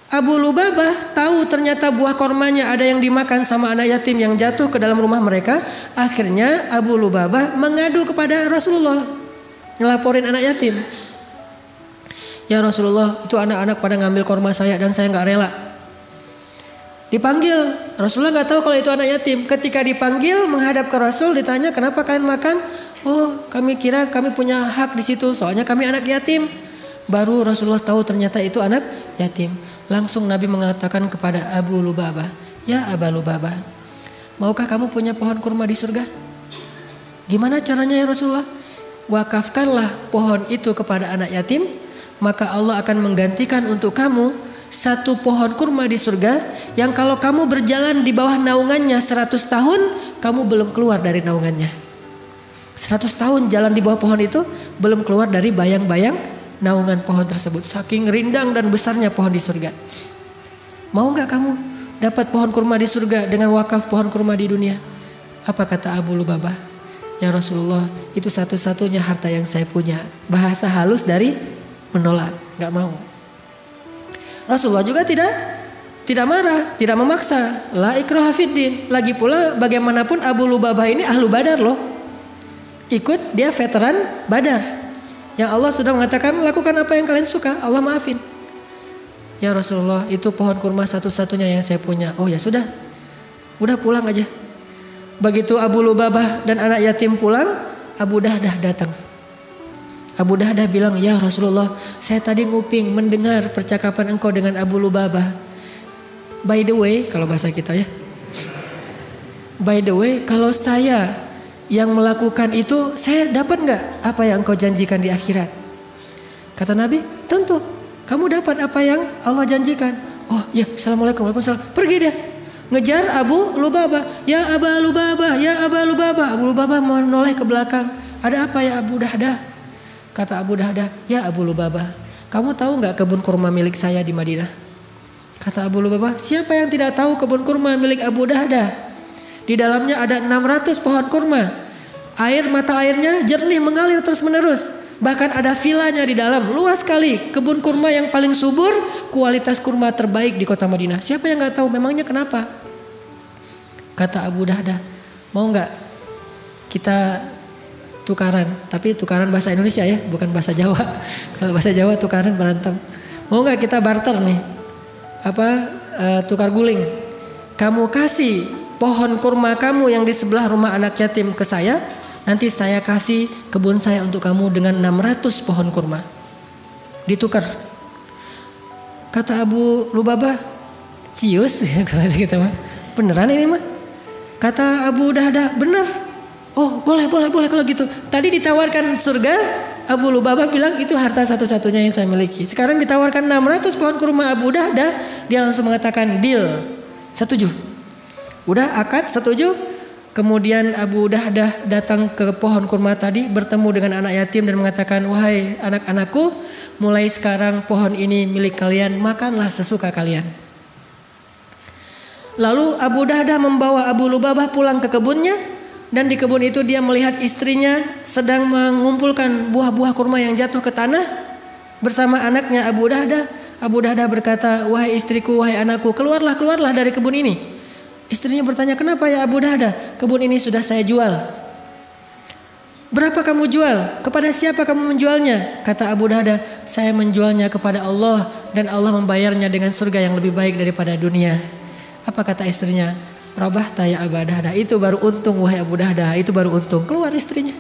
Speaker 1: Abu Lubabah tahu ternyata buah kormanya ada yang dimakan sama anak yatim yang jatuh ke dalam rumah mereka. Akhirnya Abu Lubabah mengadu kepada Rasulullah, ngelaporin anak yatim. "Ya Rasulullah, itu anak-anak pada ngambil korma saya dan saya gak rela." Dipanggil, Rasulullah gak tahu kalau itu anak yatim. Ketika dipanggil menghadap ke Rasul, ditanya, "Kenapa kalian makan?" "Oh, kami kira kami punya hak di situ, soalnya kami anak yatim." Baru Rasulullah tahu ternyata itu anak yatim. Langsung Nabi mengatakan kepada Abu Lubabah, "Ya Abu Lubabah, maukah kamu punya pohon kurma di surga?" "Gimana caranya ya Rasulullah?" "Wakafkanlah pohon itu kepada anak yatim, maka Allah akan menggantikan untuk kamu satu pohon kurma di surga yang kalau kamu berjalan di bawah naungannya 100 tahun, kamu belum keluar dari naungannya." 100 tahun jalan di bawah pohon itu belum keluar dari bayang-bayang naungan pohon tersebut. Saking rindang dan besarnya pohon di surga. Mau gak kamu dapat pohon kurma di surga dengan wakaf pohon kurma di dunia? Apa kata Abu Lubabah? "Ya Rasulullah, itu satu-satunya harta yang saya punya." Bahasa halus dari menolak, gak mau. Rasulullah juga tidak marah, tidak memaksa. La ikraha fiddin. Lagi pula bagaimanapun Abu Lubabah ini ahlu Badar loh. Ikut, dia veteran Badar. Yang Allah sudah mengatakan lakukan apa yang kalian suka, Allah maafin. Ya Rasulullah, itu pohon kurma satu-satunya yang saya punya. Oh ya sudah, udah pulang aja. Begitu Abu Lubabah dan anak yatim pulang, Abu Dahdah datang. Abu Dahdah bilang, ya Rasulullah, saya tadi nguping mendengar percakapan engkau dengan Abu Lubabah. By the way, kalau bahasa kita ya. By the way, kalau saya yang melakukan itu, saya dapat nggak apa yang engkau janjikan di akhirat? Kata Nabi, tentu. Kamu dapat apa yang Allah janjikan. Oh ya, assalamualaikum, waalaikumsalam. Pergi dia. Ngejar Abu Lubabah. Ya Abu Lubabah, ya Abu Lubabah. Abu Lubabah menoleh ke belakang. Ada apa ya Abu Dahdah? Kata Abu Dahdah, ya Abu Lubabah, kamu tahu nggak kebun kurma milik saya di Madinah? Kata Abu Lubabah, siapa yang tidak tahu kebun kurma milik Abu Dahdah? Di dalamnya ada 600 pohon kurma. Mata airnya jernih mengalir terus menerus. Bahkan ada vilanya di dalam, luas sekali. Kebun kurma yang paling subur, kualitas kurma terbaik di kota Madinah. Siapa yang nggak tahu? Memangnya kenapa? Kata Abu Dahdah, mau nggak kita tukaran? Tapi tukaran bahasa Indonesia ya, bukan bahasa Jawa. Kalau bahasa Jawa tukaran berantem. Mau nggak kita barter nih? Tukar guling. Kamu kasih pohon kurma kamu yang di sebelah rumah anak yatim ke saya. Nanti saya kasih kebun saya untuk kamu dengan 600 pohon kurma. Ditukar. Kata Abu Lubabah, cius. Kata kita mah, beneran ini mah? Kata Abu Dahdah, bener. Oh boleh kalau gitu. Tadi ditawarkan surga, Abu Lubabah bilang itu harta satu-satunya yang saya miliki. Sekarang ditawarkan 600 pohon kurma Abu Dahdah, dia langsung mengatakan deal, setuju. Udah akad setuju. Kemudian Abu Dahdah datang ke pohon kurma tadi, bertemu dengan anak yatim dan mengatakan, wahai anak-anakku, mulai sekarang pohon ini milik kalian, makanlah sesuka kalian. Lalu Abu Dahdah membawa Abu Lubabah pulang ke kebunnya, dan di kebun itu dia melihat istrinya sedang mengumpulkan buah-buah kurma yang jatuh ke tanah bersama anaknya Abu Dahdah. Abu Dahdah berkata, wahai istriku, wahai anakku, keluarlah dari kebun ini. Istrinya bertanya, kenapa ya Abu Dahdah? Kebun ini sudah saya jual. Berapa kamu jual? Kepada siapa kamu menjualnya? Kata Abu Dahdah, saya menjualnya kepada Allah dan Allah membayarnya dengan surga yang lebih baik daripada dunia. Apa kata istrinya? Rabah taya Abu Dahdah. Itu baru untung wahai Abu Dahdah. Itu baru untung. Keluar istrinya.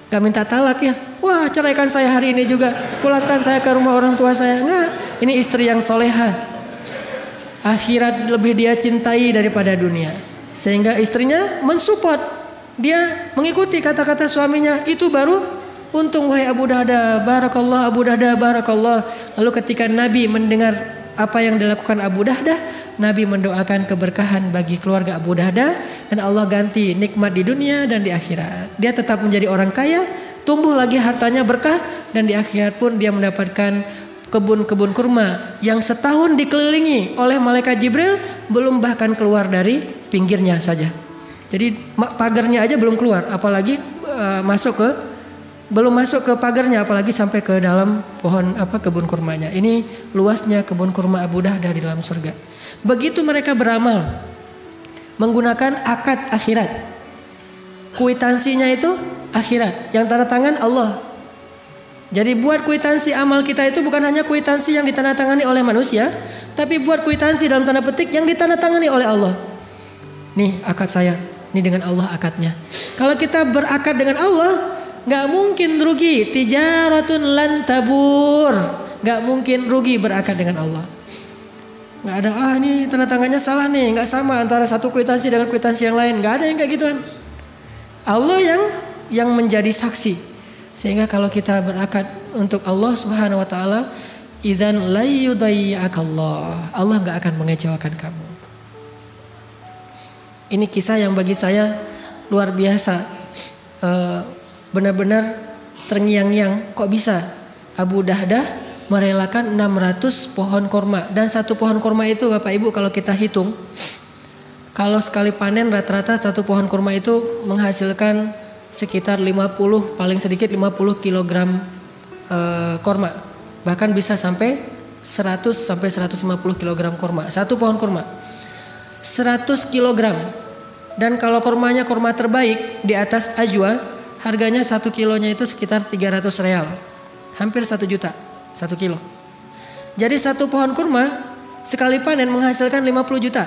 Speaker 1: Gak minta talak ya. Wah ceraikan saya hari ini juga. Pulangkan saya ke rumah orang tua saya. Enggak. Ini istri yang soleha. Akhirat lebih dia cintai daripada dunia. Sehingga istrinya mensupport. Dia mengikuti kata-kata suaminya. Itu baru untung wahai Abu Dahdah. Barakallah Abu Dahdah, barakallah. Lalu ketika Nabi mendengar apa yang dilakukan Abu Dahdah, Nabi mendoakan keberkahan bagi keluarga Abu Dahdah. Dan Allah ganti nikmat di dunia dan di akhirat. Dia tetap menjadi orang kaya. Tumbuh lagi hartanya berkah. Dan di akhirat pun dia mendapatkan kebun-kebun kurma yang setahun dikelilingi oleh malaikat Jibril, belum bahkan keluar dari pinggirnya saja. Jadi pagarnya aja belum keluar, apalagi belum masuk ke pagarnya, apalagi sampai ke dalam pohon kebun kurmanya. Ini luasnya kebun kurma Abu Dahdah di dalam surga. Begitu mereka beramal menggunakan akad akhirat. Kuitansinya itu akhirat, yang tanda tangan Allah. Jadi buat kuitansi amal kita itu bukan hanya kuitansi yang ditandatangani oleh manusia, tapi buat kuitansi dalam tanda petik yang ditandatangani oleh Allah. Nih akad saya, nih dengan Allah akadnya. Kalau kita berakad dengan Allah, nggak mungkin rugi. Tijaratun lan tabur, nggak mungkin rugi berakad dengan Allah. Nggak ada ini tanda tangannya salah nih, nggak sama antara satu kuitansi dengan kuitansi yang lain. Nggak ada yang kayak gituan. Allah yang menjadi saksi. Sehingga kalau kita berakad untuk Allah Subhanahu wa taala, idzan la yudayyi'akallah. Allah enggak akan mengecewakan kamu. Ini kisah yang bagi saya luar biasa. Benar-benar terngiang-ngiang, kok bisa Abu Dahdah merelakan 600 pohon kurma, dan satu pohon kurma itu Bapak Ibu kalau kita hitung, kalau sekali panen rata-rata satu pohon kurma itu menghasilkan sekitar 50, paling sedikit 50 kg korma. Bahkan bisa sampai 100 sampai 150 kg korma. Satu pohon korma 100 kg. Dan kalau kormanya korma terbaik di atas ajwa, harganya 1 kilonya itu sekitar 300 real. Hampir 1 juta 1 kilo. Jadi satu pohon kurma sekali panen menghasilkan 50 juta.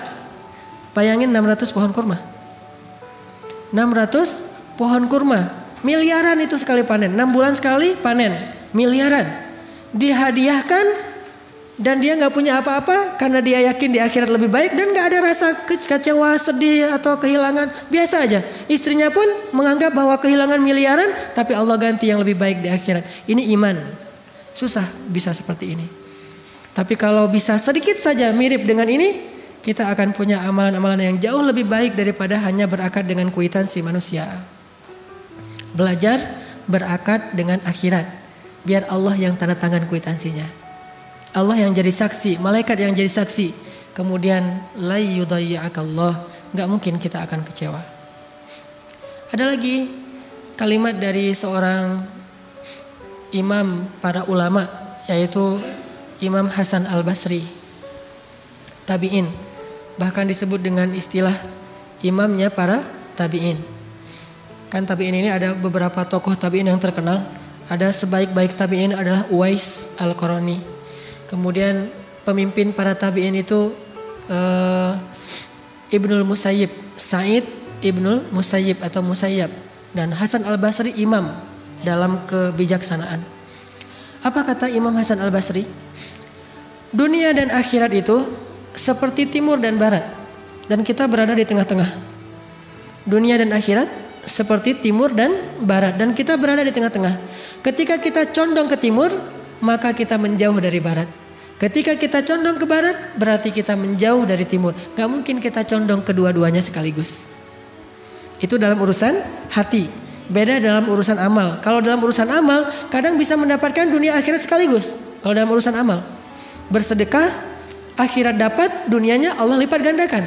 Speaker 1: Bayangin 600 pohon kurma. 600 pohon kurma. Miliaran itu sekali panen. 6 bulan sekali panen. Miliaran. Dihadiahkan dan dia gak punya apa-apa karena dia yakin di akhirat lebih baik dan gak ada rasa kecewa, sedih atau kehilangan. Biasa aja. Istrinya pun menganggap bahwa kehilangan miliaran tapi Allah ganti yang lebih baik di akhirat. Ini iman. Susah bisa seperti ini. Tapi kalau bisa sedikit saja mirip dengan ini, kita akan punya amalan-amalan yang jauh lebih baik daripada hanya berakad dengan kwitansi manusia. Belajar berakad dengan akhirat. Biar Allah yang tanda tangan kwitansinya. Allah yang jadi saksi, malaikat yang jadi saksi. Kemudian la yudayyi'akallah, enggak mungkin kita akan kecewa. Ada lagi kalimat dari seorang imam para ulama, yaitu Imam Hasan Al-Basri, tabi'in. Bahkan disebut dengan istilah imamnya para tabi'in. Kan tabi'in ini ada beberapa tokoh tabi'in yang terkenal. Ada sebaik-baik tabi'in adalah Uwais Al-Qarani. Kemudian pemimpin para tabi'in itu Ibnul Musayyib, Sa'id Ibnul Musayyib atau Musayyab, dan Hasan Al-Basri imam dalam kebijaksanaan. Apa kata Imam Hasan Al-Basri? Dunia dan akhirat itu seperti timur dan barat, dan kita berada di tengah-tengah. Dunia dan akhirat seperti timur dan barat, dan kita berada di tengah-tengah. Ketika kita condong ke timur, maka kita menjauh dari barat. Ketika kita condong ke barat, berarti kita menjauh dari timur. Gak mungkin kita condong kedua-duanya sekaligus. Itu dalam urusan hati. Beda dalam urusan amal. Kalau dalam urusan amal, kadang bisa mendapatkan dunia akhirat sekaligus. Kalau dalam urusan amal, bersedekah, akhirat dapat, dunianya Allah lipat gandakan.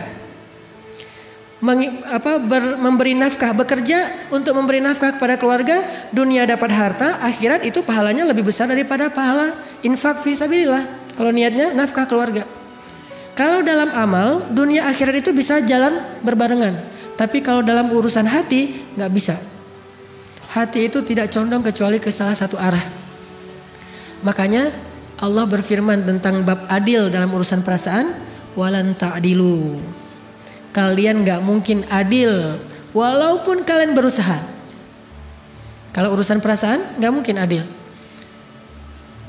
Speaker 1: Memberi nafkah, bekerja untuk memberi nafkah kepada keluarga, dunia dapat harta, akhirat itu pahalanya lebih besar daripada pahala infak fi sabilillah. Kalau niatnya nafkah keluarga. Kalau dalam amal, dunia akhirat itu bisa jalan berbarengan. Tapi kalau dalam urusan hati, gak bisa. Hati itu tidak condong kecuali ke salah satu arah. Makanya Allah berfirman tentang bab adil dalam urusan perasaan, walan ta'dilu. Kalian gak mungkin adil walaupun kalian berusaha. Kalau urusan perasaan gak mungkin adil.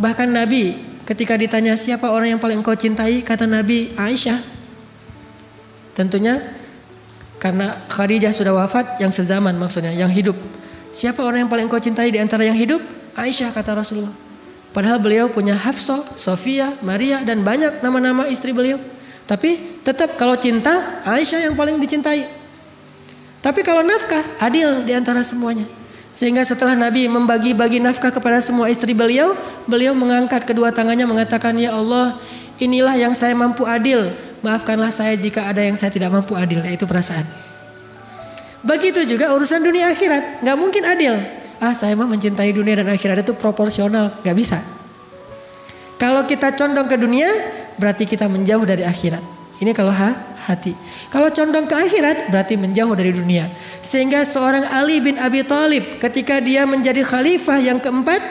Speaker 1: Bahkan Nabi ketika ditanya siapa orang yang paling engkau cintai, kata Nabi Aisyah. Tentunya karena Khadijah sudah wafat, yang sezaman maksudnya, yang hidup. Siapa orang yang paling engkau cintai di antara yang hidup? Aisyah, kata Rasulullah. Padahal beliau punya Hafsah, Sofia, Maria dan banyak nama-nama istri beliau. Tapi tetap kalau cinta, Aisyah yang paling dicintai. Tapi kalau nafkah, adil di antara semuanya. Sehingga setelah Nabi membagi-bagi nafkah kepada semua istri beliau, beliau mengangkat kedua tangannya mengatakan, ya Allah, inilah yang saya mampu adil. Maafkanlah saya jika ada yang saya tidak mampu adil, yaitu perasaan. Begitu juga urusan dunia akhirat, gak mungkin adil. Saya mah mencintai dunia dan akhirat itu proporsional, gak bisa. Kalau kita condong ke dunia, berarti kita menjauh dari akhirat. Ini kalau hati. Kalau condong ke akhirat, berarti menjauh dari dunia. Sehingga seorang Ali bin Abi Thalib ketika dia menjadi khalifah yang keempat,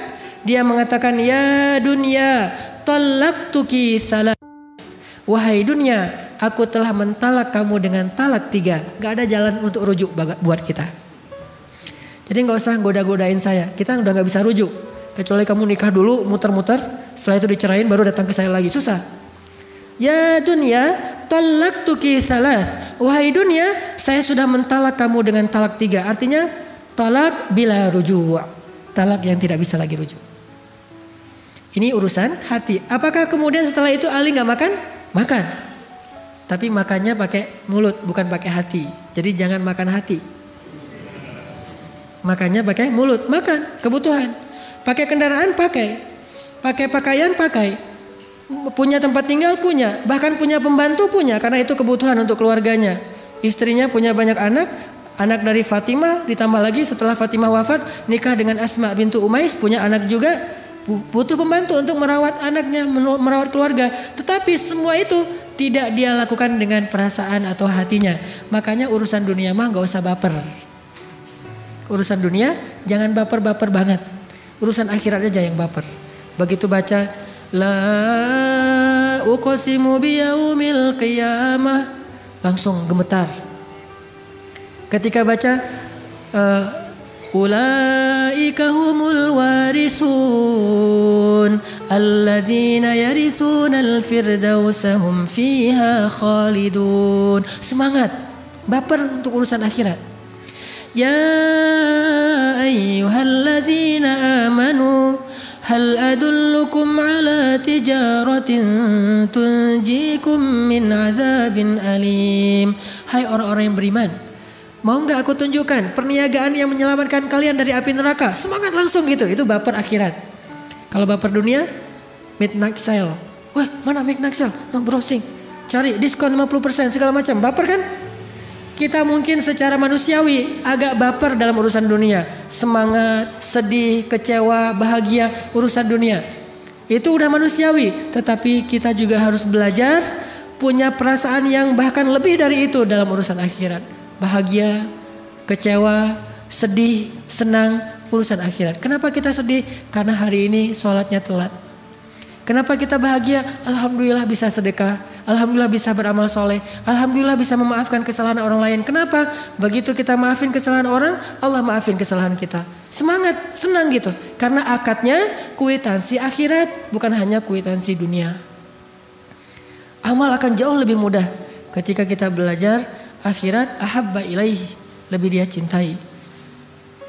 Speaker 1: dia mengatakan, ya dunia, talaqtuki salas. Wahai dunia, aku telah mentalak kamu dengan talak 3. Gak ada jalan untuk rujuk buat kita. Jadi gak usah goda-godain saya. Kita udah gak bisa rujuk. Kecuali kamu nikah dulu, muter-muter. Setelah itu dicerain baru datang ke saya lagi. Susah. Ya dunia, talaqtuki salas. Wahai dunia, saya sudah mentalak kamu dengan talak 3. Artinya talak bila rujuk. Talak yang tidak bisa lagi rujuk. Ini urusan hati. Apakah kemudian setelah itu Ali gak makan? Makan. Tapi makannya pakai mulut, bukan pakai hati. Jadi jangan makan hati. Makannya pakai mulut, makan kebutuhan. Pakai kendaraan, pakai. Pakai pakaian, pakai. Punya tempat tinggal, punya. Bahkan punya pembantu, punya. Karena itu kebutuhan untuk keluarganya. Istrinya punya banyak anak. Anak dari Fatimah, ditambah lagi setelah Fatimah wafat, nikah dengan Asma bintu Umais, punya anak juga. Butuh pembantu untuk merawat anaknya, merawat keluarga. Tetapi semua itu tidak dia lakukan dengan perasaan atau hatinya. Makanya urusan dunia mah gak usah baper. urusan dunia jangan baper-baper banget. Urusan akhirat aja yang baper. Begitu baca la uqsimu biyaumil qiyamah langsung gemetar. Ketika baca ulaika humul warisun alladzina yarithunal firdausa hum fiha khalidun. Semangat, baper untuk urusan akhirat. Ya ayyuhalladzina amanu hal adullukum ala tijaratin tunjikum min azabin alim. Hai orang-orang yang beriman, mau gak aku tunjukkan perniagaan yang menyelamatkan kalian dari api neraka? Semangat langsung gitu. Itu baper akhirat. Kalau baper dunia, midnight sale. Wah, mana midnight sale? Browsing, cari diskon 50% segala macam. Baper kan? Kita mungkin secara manusiawi agak baper dalam urusan dunia. Semangat, sedih, kecewa, bahagia urusan dunia. Itu udah manusiawi. Tetapi kita juga harus belajar punya perasaan yang bahkan lebih dari itu dalam urusan akhirat. Bahagia, kecewa, sedih, senang urusan akhirat. Kenapa kita sedih? Karena hari ini sholatnya telat. Kenapa kita bahagia? Alhamdulillah bisa sedekah. Alhamdulillah bisa beramal soleh. Alhamdulillah bisa memaafkan kesalahan orang lain. Kenapa? Begitu kita maafin kesalahan orang, Allah maafin kesalahan kita. Semangat, senang gitu. Karena akadnya kwitansi akhirat, bukan hanya kwitansi dunia. Amal akan jauh lebih mudah ketika kita belajar akhirat. Ahabba ilaihi, lebih dia cintai.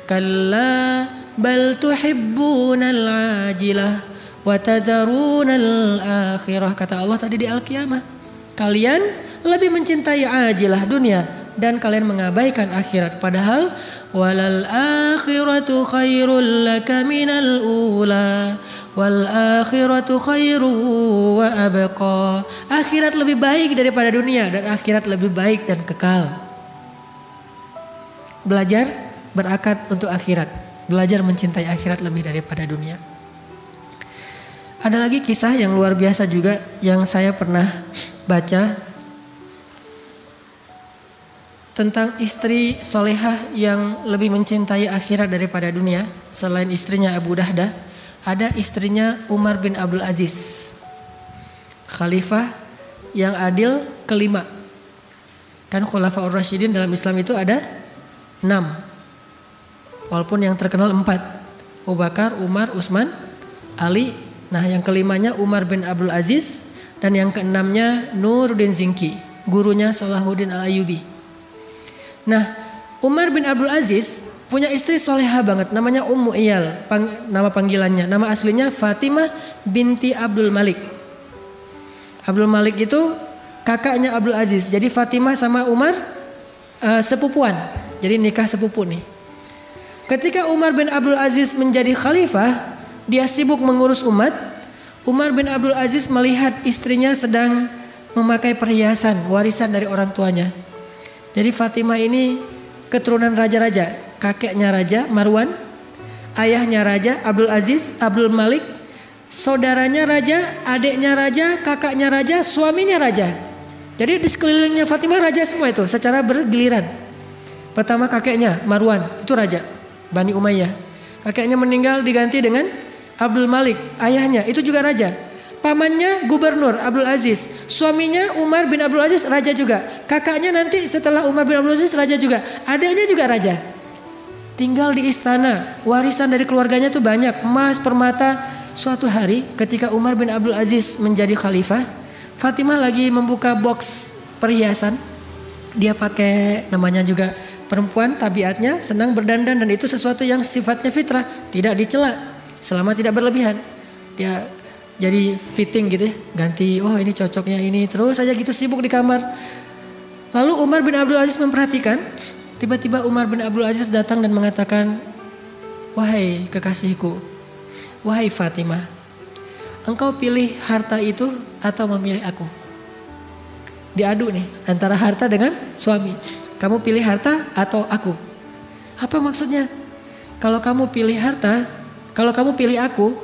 Speaker 1: Kalla bal tuhibbunal ajilah wa tadharunal akhirah. Kata Allah tadi di Al-Qiyamah, kalian lebih mencintai ajilah dunia dan kalian mengabaikan akhirat. Padahal walal akhiratu khairul laka minal ula wal akhiratu khairu wa abqa. Akhirat lebih baik daripada dunia dan akhirat lebih baik dan kekal. Belajar berakad untuk akhirat. Belajar mencintai akhirat lebih daripada dunia. Ada lagi kisah yang luar biasa juga yang saya pernah baca tentang istri solehah yang lebih mencintai akhirat daripada dunia. Selain istrinya Abu Dahdah, ada istrinya Umar bin Abdul Aziz, khalifah yang adil kelima. Kan Khulafaur Rasyidin dalam Islam itu ada 6, walaupun yang terkenal 4, Abu Bakar, Umar, Utsman, Ali. Nah, yang kelimanya Umar bin Abdul Aziz dan yang keenamnya Nuruddin Zinki, gurunya Salahuddin Al-Ayyubi. Nah, Umar bin Abdul Aziz punya istri solehah banget, namanya Ummu Iyal, nama panggilannya. Nama aslinya Fatimah binti Abdul Malik. Abdul Malik itu kakaknya Abdul Aziz. Jadi Fatimah sama Umar sepupuan. Jadi nikah sepupu nih. Ketika Umar bin Abdul Aziz menjadi khalifah, dia sibuk mengurus umat. Umar bin Abdul Aziz melihat istrinya sedang memakai perhiasan warisan dari orang tuanya. Jadi Fatimah ini keturunan raja-raja. Kakeknya raja Marwan, ayahnya raja Abdul Aziz, Abdul Malik, saudaranya raja, adiknya raja, kakaknya raja, suaminya raja. Jadi di sekelilingnya Fatimah raja semua itu secara bergiliran. Pertama kakeknya Marwan, itu raja Bani Umayyah. Kakeknya meninggal diganti dengan Abdul Malik, ayahnya itu juga raja. Pamannya gubernur Abdul Aziz, suaminya Umar bin Abdul Aziz raja juga. Kakaknya nanti setelah Umar bin Abdul Aziz raja juga. Adiknya juga raja. Tinggal di istana, warisan dari keluarganya tuh banyak, emas, permata. Suatu hari ketika Umar bin Abdul Aziz menjadi khalifah, Fatimah lagi membuka box perhiasan. Dia pakai, namanya juga perempuan, tabiatnya senang berdandan dan itu sesuatu yang sifatnya fitrah, tidak dicela. Selama tidak berlebihan. Dia jadi fitting gitu ya. Ganti, oh ini cocoknya ini. Terus saja gitu sibuk di kamar. Lalu Umar bin Abdul Aziz memperhatikan. Tiba-tiba Umar bin Abdul Aziz datang dan mengatakan, wahai kekasihku, wahai Fatimah, engkau pilih harta itu atau memilih aku? Diadu nih antara harta dengan suami. Kamu pilih harta atau aku? Apa maksudnya? Kalau kamu pilih harta, kalau kamu pilih aku,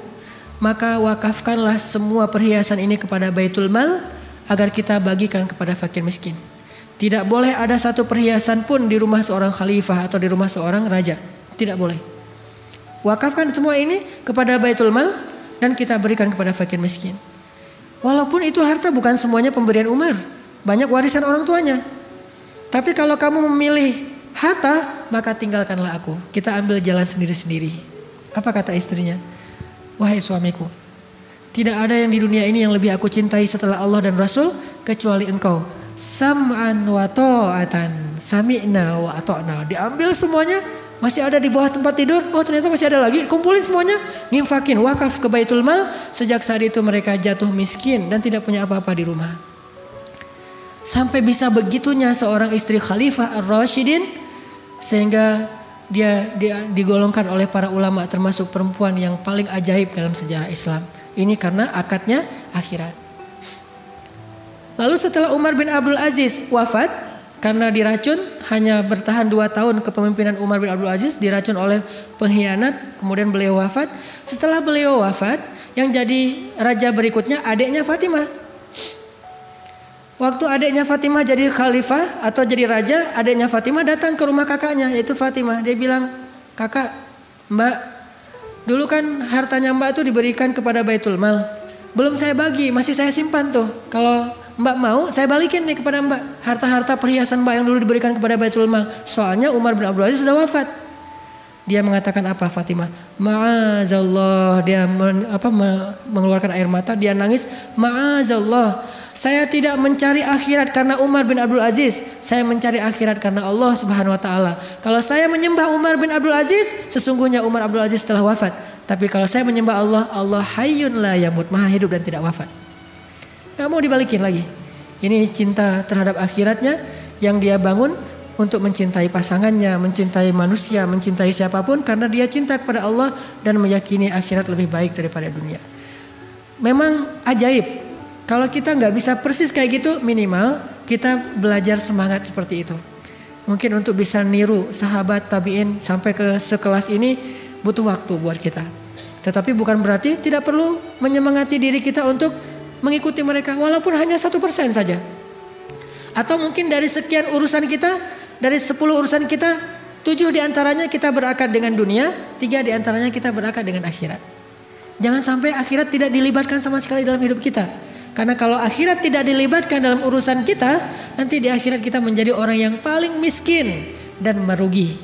Speaker 1: maka wakafkanlah semua perhiasan ini kepada Baitul Mal agar kita bagikan kepada fakir miskin. Tidak boleh ada satu perhiasan pun di rumah seorang khalifah atau di rumah seorang raja. Tidak boleh. Wakafkan semua ini kepada Baitul Mal dan kita berikan kepada fakir miskin. Walaupun itu harta bukan semuanya pemberian Umar. Banyak warisan orang tuanya. Tapi kalau kamu memilih harta, maka tinggalkanlah aku. Kita ambil jalan sendiri-sendiri. Apa kata istrinya? Wahai suamiku, tidak ada yang di dunia ini yang lebih aku cintai setelah Allah dan Rasul kecuali engkau. Sam'an wa ta'atan, sami'na wa ata'na. Diambil semuanya, masih ada di bawah tempat tidur. Oh ternyata masih ada lagi. Kumpulin semuanya, nginfakin, wakaf ke Baitul Mal. Sejak saat itu mereka jatuh miskin dan tidak punya apa-apa di rumah. Sampai bisa begitunya seorang istri Khalifah Ar-Rasyidin, sehingga dia digolongkan oleh para ulama termasuk perempuan yang paling ajaib dalam sejarah Islam. Ini karena akadnya akhirat. Lalu setelah Umar bin Abdul Aziz wafat karena diracun, hanya bertahan 2 tahun kepemimpinan Umar bin Abdul Aziz, diracun oleh pengkhianat, kemudian beliau wafat. Setelah beliau wafat, yang jadi raja berikutnya adiknya Fatimah. Waktu adiknya Fatimah jadi khalifah atau jadi raja, adiknya Fatimah datang ke rumah kakaknya yaitu Fatimah. Dia bilang, kakak, mbak, dulu kan hartanya mbak itu diberikan kepada Baitul Mal. Belum saya bagi, masih saya simpan tuh. Kalau mbak mau, saya balikin nih kepada mbak. Harta-harta perhiasan mbak yang dulu diberikan kepada Baitul Mal. Soalnya Umar bin Abdul Aziz sudah wafat. Dia mengatakan apa Fatimah? Ma'azallah. Dia mengeluarkan air mata, dia nangis. Ma'azallah. Saya tidak mencari akhirat karena Umar bin Abdul Aziz. Saya mencari akhirat karena Allah Subhanahu wa taala. Kalau saya menyembah Umar bin Abdul Aziz, sesungguhnya Umar Abdul Aziz telah wafat. Tapi kalau saya menyembah Allah, Allah hayyun la yamut, maha hidup dan tidak wafat. Gak mau dibalikin lagi. Ini cinta terhadap akhiratnya yang dia bangun untuk mencintai pasangannya, mencintai manusia, mencintai siapapun karena dia cinta kepada Allah dan meyakini akhirat lebih baik daripada dunia. Memang ajaib. Kalau kita nggak bisa persis kayak gitu, minimal kita belajar semangat seperti itu. Mungkin untuk bisa niru sahabat tabi'in sampai ke sekelas ini butuh waktu buat kita. Tetapi bukan berarti tidak perlu menyemangati diri kita untuk mengikuti mereka, walaupun hanya 1% saja. Atau mungkin dari sekian urusan kita, dari 10 urusan kita, 7 diantaranya kita berakad dengan dunia, 3 diantaranya kita berakad dengan akhirat. Jangan sampai akhirat tidak dilibatkan sama sekali dalam hidup kita. Karena kalau akhirat tidak dilibatkan dalam urusan kita, nanti di akhirat kita menjadi orang yang paling miskin dan merugi.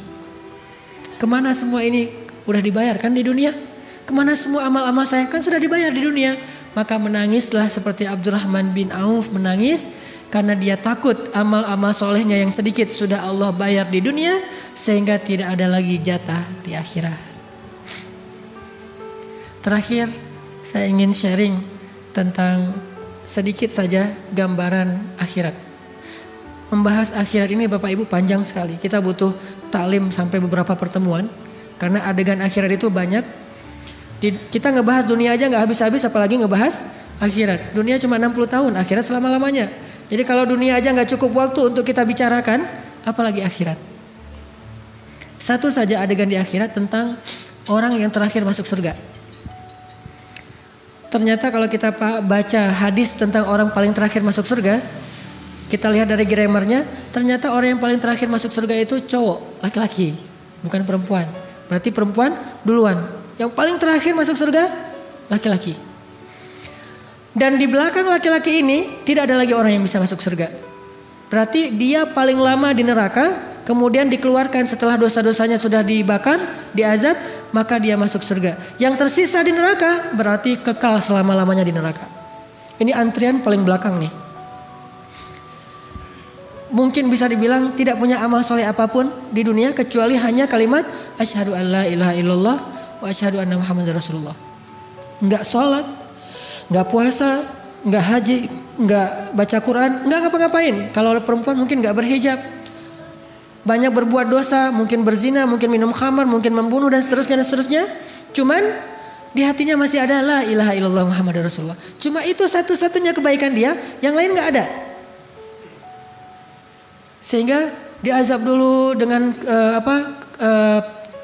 Speaker 1: Kemana semua ini udah dibayarkan di dunia? Kemana semua amal-amal saya kan sudah dibayar di dunia? Maka menangislah seperti Abdurrahman bin Auf menangis karena dia takut amal-amal solehnya yang sedikit sudah Allah bayar di dunia sehingga tidak ada lagi jatah di akhirat. Terakhir saya ingin sharing tentang sedikit saja gambaran akhirat. Membahas akhirat ini Bapak Ibu panjang sekali. Kita butuh taklim sampai beberapa pertemuan. Karena adegan akhirat itu banyak. Kita ngebahas dunia aja gak habis-habis, apalagi ngebahas akhirat. Dunia cuma 60 tahun, akhirat selama-lamanya. Jadi kalau dunia aja gak cukup waktu untuk kita bicarakan, apalagi akhirat. Satu saja adegan di akhirat tentang orang yang terakhir masuk surga. Ternyata kalau kita baca hadis tentang orang paling terakhir masuk surga, kita lihat dari grammarnya, ternyata orang yang paling terakhir masuk surga itu cowok, laki-laki, bukan perempuan. Berarti perempuan duluan. Yang paling terakhir masuk surga, laki-laki. Dan di belakang laki-laki ini tidak ada lagi orang yang bisa masuk surga. Berarti dia paling lama di neraka, kemudian dikeluarkan setelah dosa-dosanya sudah dibakar, diazab, maka dia masuk surga. Yang tersisa di neraka berarti kekal selama-lamanya di neraka. Ini antrian paling belakang nih. Mungkin bisa dibilang tidak punya amal soleh apapun di dunia kecuali hanya kalimat asyhadu an la ilaha illallah wa asyhadu anna muhammadar rasulullah. Enggak sholat, enggak puasa, enggak haji, enggak baca Quran, enggak ngapa-ngapain. Kalau perempuan mungkin enggak berhijab. Banyak berbuat dosa, mungkin berzina, mungkin minum khamar, mungkin membunuh dan seterusnya. Cuman di hatinya masih ada la ilaha illallah muhammadar rasulullah. Cuma itu satu-satunya kebaikan dia, yang lain enggak ada. Sehingga diazab dulu dengan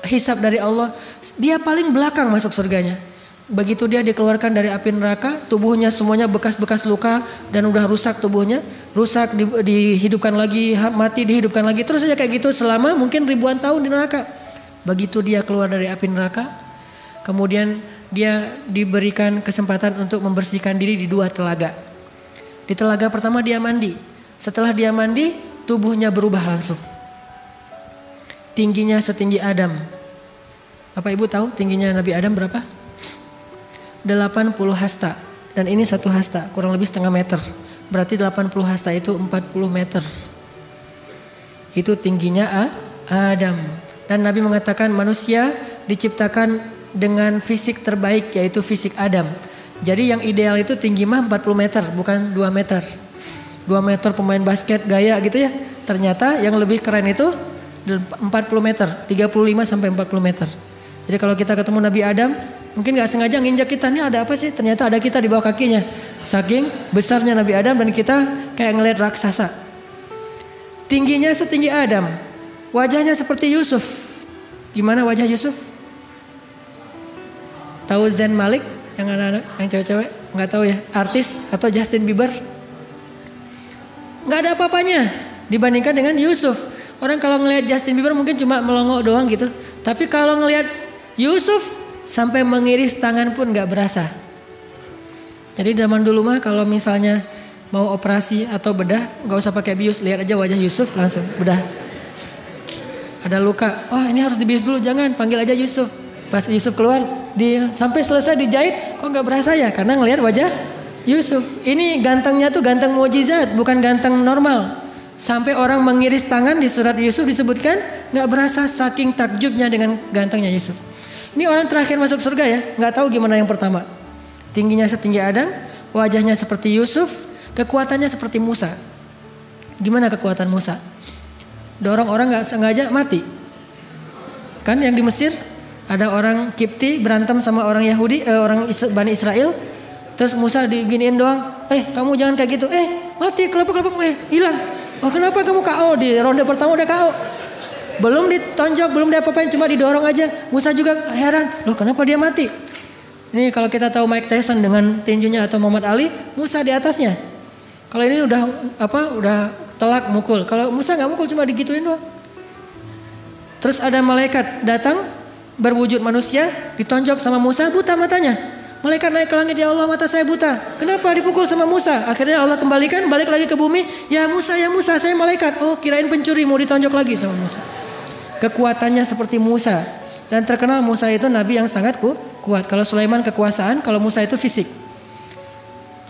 Speaker 1: hisab dari Allah. Dia paling belakang masuk surganya. Begitu dia dikeluarkan dari api neraka, tubuhnya semuanya bekas-bekas luka dan udah rusak tubuhnya, rusak dihidupkan lagi, mati dihidupkan lagi, terus saja kayak gitu selama mungkin ribuan tahun di neraka. Begitu dia keluar dari api neraka, kemudian dia diberikan kesempatan untuk membersihkan diri di 2 telaga. Di telaga pertama dia mandi. Setelah dia mandi, tubuhnya berubah langsung. Tingginya setinggi Adam. Bapak Ibu tahu tingginya Nabi Adam berapa? 80 hasta. Dan ini 1 hasta, kurang lebih setengah meter. Berarti 80 hasta itu 40 meter. Itu tingginya Adam. Dan Nabi mengatakan manusia diciptakan dengan fisik terbaik, yaitu fisik Adam. Jadi yang ideal itu tinggi mah 40 meter, bukan 2 meter. 2 meter pemain basket gaya gitu ya. Ternyata yang lebih keren itu 40 meter, 35 sampai 40 meter. Jadi kalau kita ketemu Nabi Adam, mungkin gak sengaja nginjak kita, nih ada apa sih? Ternyata ada kita di bawah kakinya. Saking besarnya Nabi Adam dan kita kayak ngelihat raksasa. Tingginya setinggi Adam, wajahnya seperti Yusuf. Gimana wajah Yusuf? Tahu Zayn Malik yang anak-anak, yang cewek-cewek? Nggak tahu ya, artis atau Justin Bieber? Nggak ada apa-apanya dibandingkan dengan Yusuf. Orang kalau ngelihat Justin Bieber mungkin cuma melongo doang gitu. Tapi kalau ngelihat Yusuf sampai mengiris tangan pun nggak berasa. Jadi zaman dulu mah kalau misalnya mau operasi atau bedah, nggak usah pakai bius, lihat aja wajah Yusuf langsung bedah. Ada luka, oh ini harus dibius dulu, jangan, panggil aja Yusuf. Pas Yusuf keluar, sampai selesai dijahit, kok nggak berasa ya? Karena ngelihat wajah Yusuf. Ini gantengnya tuh ganteng mukjizat, bukan ganteng normal. Sampai orang mengiris tangan di surat Yusuf disebutkan nggak berasa saking takjubnya dengan gantengnya Yusuf. Ini orang terakhir masuk surga ya, nggak tahu gimana yang pertama. Tingginya setinggi Adam, wajahnya seperti Yusuf, kekuatannya seperti Musa. Gimana kekuatan Musa? Dorong orang nggak sengaja mati. Kan yang di Mesir ada orang Kipti berantem sama orang Yahudi, orang Bani Israel. Terus Musa diginiin doang, kamu jangan kayak gitu, mati kelompok-kelompok, hilang. Oh kenapa kamu KO? Di ronde pertama udah KO. Belum ditonjok, belum diapa-apain, cuma didorong aja. Musa juga heran, loh kenapa dia mati? Ini kalau kita tahu Mike Tyson dengan tinjunya atau Muhammad Ali, Musa di atasnya. Kalau ini udah telak mukul. Kalau Musa nggak mukul, cuma digituin doang. Terus ada malaikat datang berwujud manusia, ditonjok sama Musa, buta matanya. Malaikat naik ke langit, ya Allah mata saya buta. Kenapa dipukul sama Musa? Akhirnya Allah kembalikan, balik lagi ke bumi. Ya Musa, saya malaikat. Oh kirain pencuri, mau ditonjok lagi sama Musa. Kekuatannya seperti Musa. Dan terkenal Musa itu nabi yang sangat kuat. Kalau Sulaiman kekuasaan, kalau Musa itu fisik.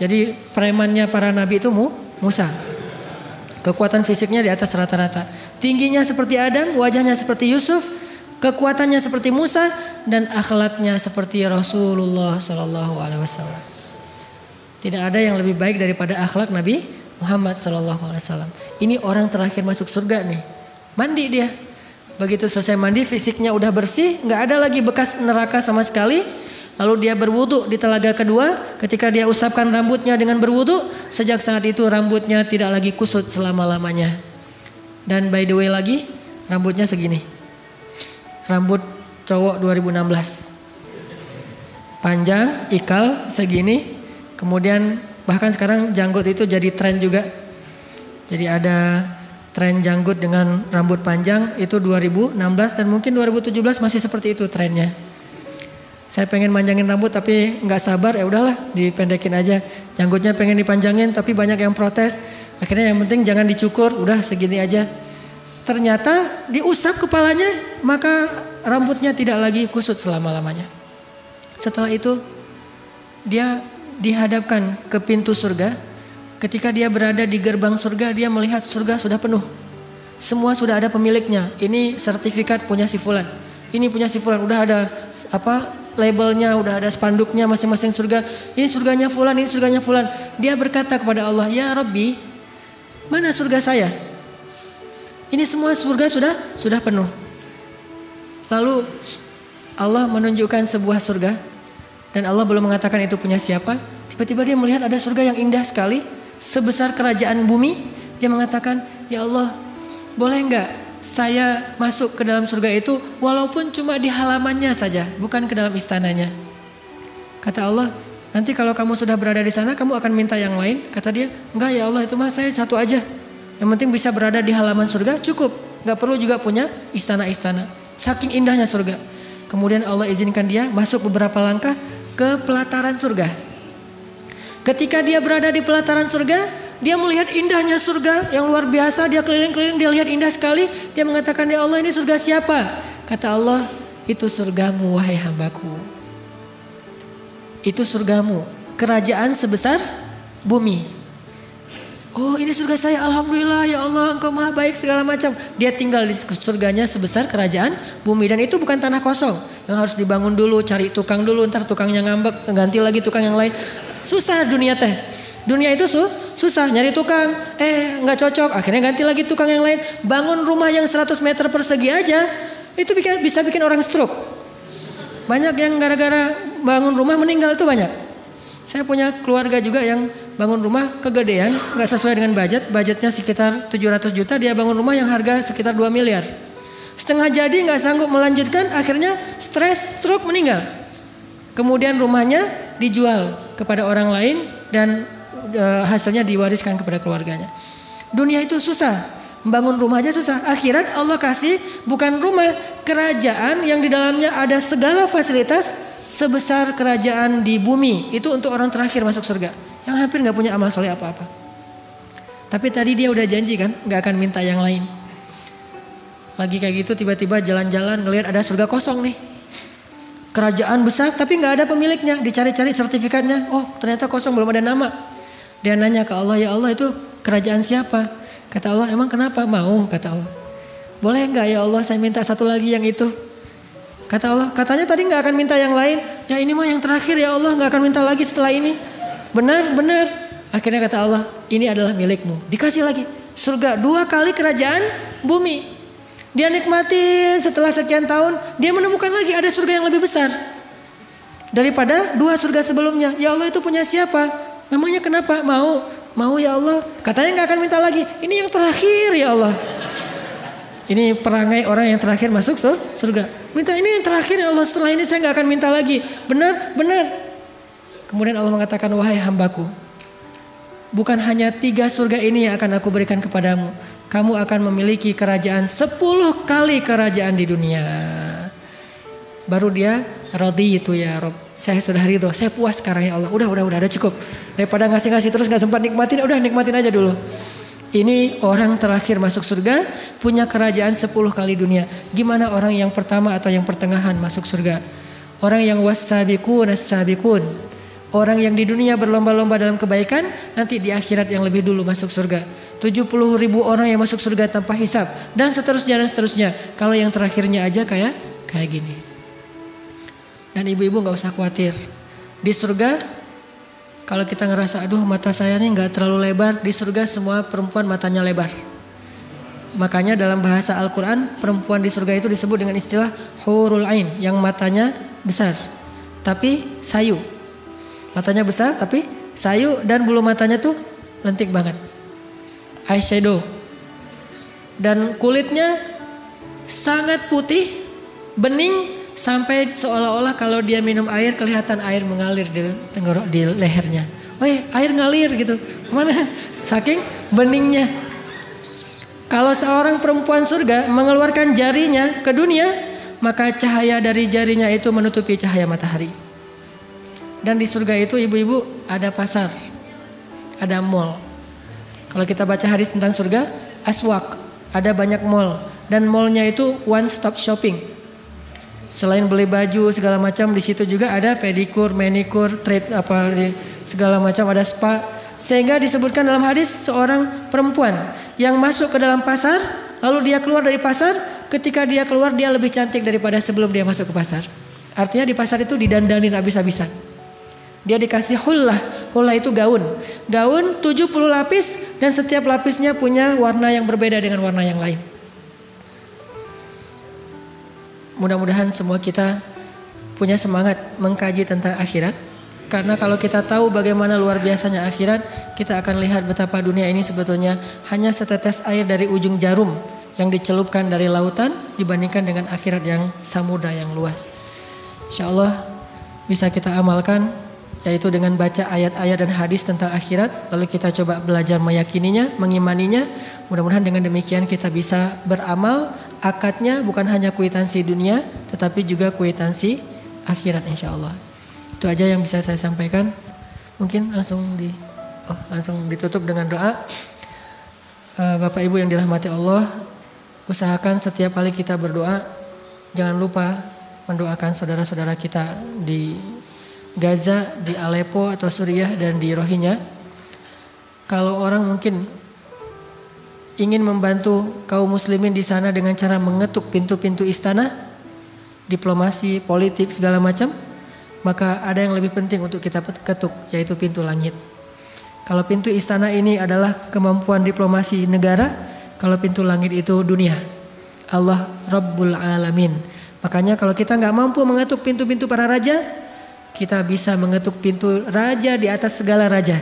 Speaker 1: Jadi premannya para nabi itu Musa. Kekuatan fisiknya di atas rata-rata. Tingginya seperti Adam, wajahnya seperti Yusuf. Kekuatannya seperti Musa dan akhlaknya seperti Rasulullah Sallallahu Alaihi Wasallam. Tidak ada yang lebih baik daripada akhlak Nabi Muhammad Sallallahu Alaihi Wasallam. Ini orang terakhir masuk surga nih. Mandi dia. Begitu selesai mandi, fisiknya udah bersih, nggak ada lagi bekas neraka sama sekali. Lalu dia berwudu di telaga kedua. Ketika dia usapkan rambutnya dengan berwudu, sejak saat itu rambutnya tidak lagi kusut selama-lamanya. Dan by the way lagi, rambutnya segini. Rambut cowok 2016. Panjang, ikal segini. Kemudian bahkan sekarang janggut itu jadi tren juga. Jadi ada tren janggut dengan rambut panjang itu 2016 dan mungkin 2017 masih seperti itu trennya. Saya pengen manjangin rambut tapi nggak sabar, ya udahlah dipendekin aja. Janggutnya pengen dipanjangin tapi banyak yang protes. Akhirnya yang penting jangan dicukur, udah segini aja. Ternyata diusap kepalanya, maka rambutnya tidak lagi kusut selama-lamanya. Setelah itu dia dihadapkan ke pintu surga. Ketika dia berada di gerbang surga, dia melihat surga sudah penuh. Semua sudah ada pemiliknya. Ini sertifikat punya si fulan. Ini punya si fulan. Udah ada labelnya, udah ada spanduknya masing-masing surga. Ini surganya fulan, ini surganya fulan. Dia berkata kepada Allah, "Ya Rabbi, mana surga saya? Ini semua surga sudah penuh." Lalu Allah menunjukkan sebuah surga dan Allah belum mengatakan itu punya siapa. Tiba-tiba dia melihat ada surga yang indah sekali, sebesar kerajaan bumi. Dia mengatakan, "Ya Allah, boleh enggak saya masuk ke dalam surga itu walaupun cuma di halamannya saja, bukan ke dalam istananya?" Kata Allah, "Nanti kalau kamu sudah berada di sana, kamu akan minta yang lain?" Kata dia, "Enggak ya Allah, itu mah saya satu aja. Yang penting bisa berada di halaman surga cukup. Gak perlu juga punya istana-istana." Saking indahnya surga. Kemudian Allah izinkan dia masuk beberapa langkah ke pelataran surga. Ketika dia berada di pelataran surga, dia melihat indahnya surga yang luar biasa. Dia keliling-keliling, dia lihat indah sekali. Dia mengatakan, ya Allah, ini surga siapa? Kata Allah, itu surgamu wahai hambaku. Itu surgamu, kerajaan sebesar bumi. Oh, ini surga saya, alhamdulillah ya Allah, engkau maha baik segala macam. Dia tinggal di surganya sebesar kerajaan bumi. Dan itu bukan tanah kosong yang harus dibangun dulu, cari tukang dulu, ntar tukangnya ngambek, ganti lagi tukang yang lain. Susah dunia teh. Dunia itu susah, nyari tukang, nggak cocok, akhirnya ganti lagi tukang yang lain. Bangun rumah yang 100 meter persegi aja, itu bisa bikin orang stroke. Banyak yang gara-gara bangun rumah meninggal itu banyak. Saya punya keluarga juga yang bangun rumah kegedean, nggak sesuai dengan budgetnya sekitar 700 juta, dia bangun rumah yang harga sekitar 2 miliar. Setengah jadi nggak sanggup melanjutkan, akhirnya stres, stroke, meninggal. Kemudian rumahnya dijual kepada orang lain dan hasilnya diwariskan kepada keluarganya. Dunia itu susah, membangun rumah aja susah. Akhirat Allah kasih bukan rumah, kerajaan yang di dalamnya ada segala fasilitas sebesar kerajaan di bumi. Itu untuk orang terakhir masuk surga, yang hampir gak punya amal soleh apa-apa. Tapi tadi dia udah janji kan, gak akan minta yang lain. Lagi kayak gitu tiba-tiba jalan-jalan ngelihat ada surga kosong nih. Kerajaan besar tapi gak ada pemiliknya. Dicari-cari sertifikatnya, oh ternyata kosong, belum ada nama. Dia nanya ke Allah, ya Allah itu kerajaan siapa? Kata Allah, emang kenapa? Mau, kata Allah. Boleh gak ya Allah saya minta satu lagi yang itu? Kata Allah, katanya tadi gak akan minta yang lain. Ya ini mah yang terakhir ya Allah, gak akan minta lagi setelah ini. Benar. Akhirnya kata Allah, ini adalah milikmu. Dikasih lagi surga 2 kali kerajaan bumi. Dia nikmati setelah sekian tahun, dia menemukan lagi ada surga yang lebih besar daripada 2 surga sebelumnya. Ya Allah itu punya siapa? Memangnya kenapa? Mau ya Allah. Katanya gak akan minta lagi. Ini yang terakhir ya Allah. Ini perangai orang yang terakhir masuk surga. Minta ini yang terakhir ya Allah, setelah ini saya gak akan minta lagi. Benar. Kemudian Allah mengatakan, wahai hambaku, bukan hanya 3 surga ini yang akan aku berikan kepadamu. Kamu akan memiliki kerajaan 10 kali kerajaan di dunia. Baru dia raditu ya Rob. Saya sudah ridho, saya puas sekarang ya Allah. Udah cukup. Daripada ngasih terus gak sempat nikmatin, udah nikmatin aja dulu. Ini orang terakhir masuk surga, punya kerajaan 10 kali dunia. Gimana orang yang pertama atau yang pertengahan masuk surga? Orang yang was-sabiqun as-sabiqun. Orang yang di dunia berlomba-lomba dalam kebaikan, nanti di akhirat yang lebih dulu masuk surga. 70.000 orang yang masuk surga tanpa hisab. Dan seterusnya. Kalau yang terakhirnya aja kayak gini. Dan ibu-ibu gak usah khawatir. Di surga, kalau kita ngerasa aduh mata saya nih gak terlalu lebar, di surga semua perempuan matanya lebar. Makanya dalam bahasa Al-Quran, perempuan di surga itu disebut dengan istilah hurul ain, yang matanya besar tapi sayu. Matanya besar tapi sayu, dan bulu matanya tuh lentik banget. Eyeshadow. Dan kulitnya sangat putih, bening, sampai seolah-olah kalau dia minum air kelihatan air mengalir di lehernya. Air ngalir gitu. Mana? Saking beningnya. Kalau seorang perempuan surga mengeluarkan jarinya ke dunia, maka cahaya dari jarinya itu menutupi cahaya matahari. Dan di surga itu ibu-ibu ada pasar, ada mall. Kalau kita baca hadis tentang surga, aswak, ada banyak mall. Dan mallnya itu one stop shopping. Selain beli baju segala macam, di situ juga ada pedikur, manikur, segala macam, ada spa. Sehingga disebutkan dalam hadis seorang perempuan yang masuk ke dalam pasar, lalu dia keluar dari pasar, ketika dia keluar dia lebih cantik daripada sebelum dia masuk ke pasar. Artinya di pasar itu didandanin habis-habisan. Dia dikasih hullah itu gaun 70 lapis, dan setiap lapisnya punya warna yang berbeda dengan warna yang lain. Mudah-mudahan semua kita punya semangat mengkaji tentang akhirat. Karena kalau kita tahu bagaimana luar biasanya akhirat, kita akan lihat betapa dunia ini sebetulnya hanya setetes air dari ujung jarum yang dicelupkan dari lautan dibandingkan dengan akhirat yang samudra yang luas. InsyaAllah bisa kita amalkan, yaitu dengan baca ayat-ayat dan hadis tentang akhirat, lalu kita coba belajar meyakininya, mengimaninya. Mudah-mudahan dengan demikian kita bisa beramal akadnya bukan hanya kwitansi dunia, tetapi juga kwitansi akhirat insyaallah. Itu aja yang bisa saya sampaikan. Mungkin langsung ditutup dengan doa. Bapak Ibu yang dirahmati Allah, usahakan setiap kali kita berdoa, jangan lupa mendoakan saudara-saudara kita di Gaza, di Aleppo atau Suriah dan di Rohingya. Kalau orang mungkin ingin membantu kaum muslimin di sana dengan cara mengetuk pintu-pintu istana, diplomasi, politik, segala macam, maka ada yang lebih penting untuk kita ketuk, yaitu pintu langit. Kalau pintu istana ini adalah kemampuan diplomasi negara, kalau pintu langit itu dunia. Allah Rabbul Alamin. Makanya kalau kita nggak mampu mengetuk pintu-pintu para raja, kita bisa mengetuk pintu raja di atas segala raja.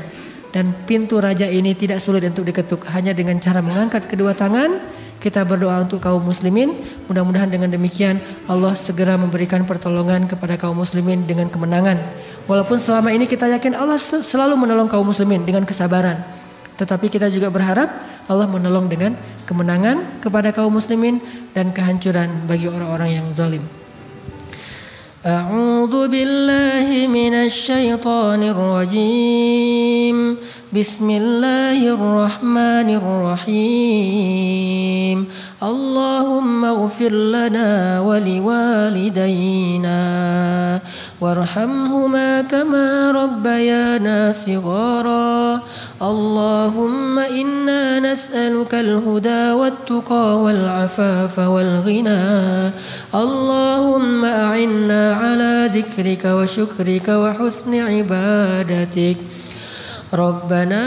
Speaker 1: Dan pintu raja ini tidak sulit untuk diketuk, hanya dengan cara mengangkat kedua tangan, kita berdoa untuk kaum muslimin. Mudah-mudahan dengan demikian Allah segera memberikan pertolongan kepada kaum muslimin dengan kemenangan. Walaupun selama ini kita yakin Allah selalu menolong kaum muslimin dengan kesabaran, tetapi kita juga berharap Allah menolong dengan kemenangan kepada kaum muslimin dan kehancuran bagi orang-orang yang zalim. A'udzu billahi minasy syaithanir rajim. Bismillahirrahmanirrahim. Allahumma ighfir lana wa liwalidayna warhamhuma kama rabbayana shighara. Allahumma inna nas'aluka al-huda wat-tuqa wal-'afafa wal-ghina. Allahumma a'inna ala dzikrika wa syukrika wa husni ibadatik. Rabbana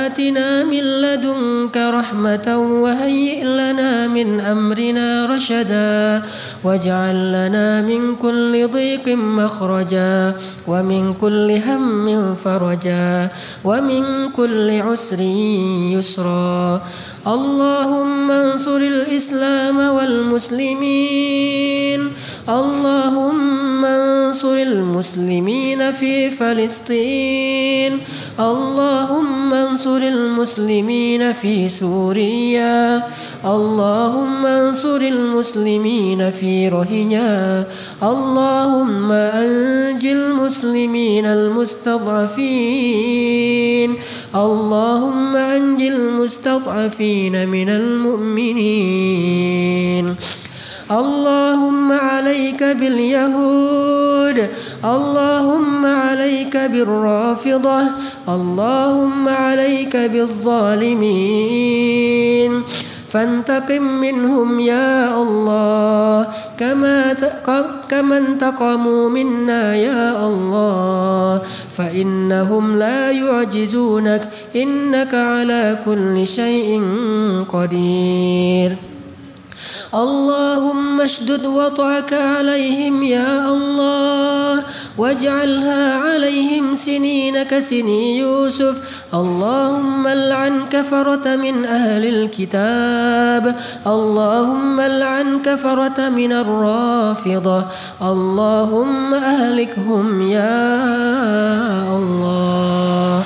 Speaker 1: atina min ladunka rahmatan wa hayyi' lana min amrina rashada waj'al lana min kulli dhiqin makhraja wa min kulli hammin faraja wa min kulli usrin yusra. Allahumma ansuril Islam wal muslimin. Allahumma ansuril muslimina fi Palestin. Allahumma ansuril muslimina fi Suriah. Allahumma ansuril muslimina fi Rohingya. Allahumma anjil muslimina al-mustad'afin. Allahumma anjil mustad'afina minal mu'minin. Allahumma alayka bil yahud. Allahumma alayka bir rafidah. Allahumma alayka bil zalimin. فانتقم منهم يا الله كما انتقموا منا يا الله فإنهم لا يعجزونك إنك على كل شيء قدير. اللهم اشدد وطأك عليهم يا الله واجعلها عليهم سنين كسني يوسف. اللهم العن كفرة من أهل الكتاب. اللهم العن كفرة من الرافضة. اللهم أهلكهم يا الله.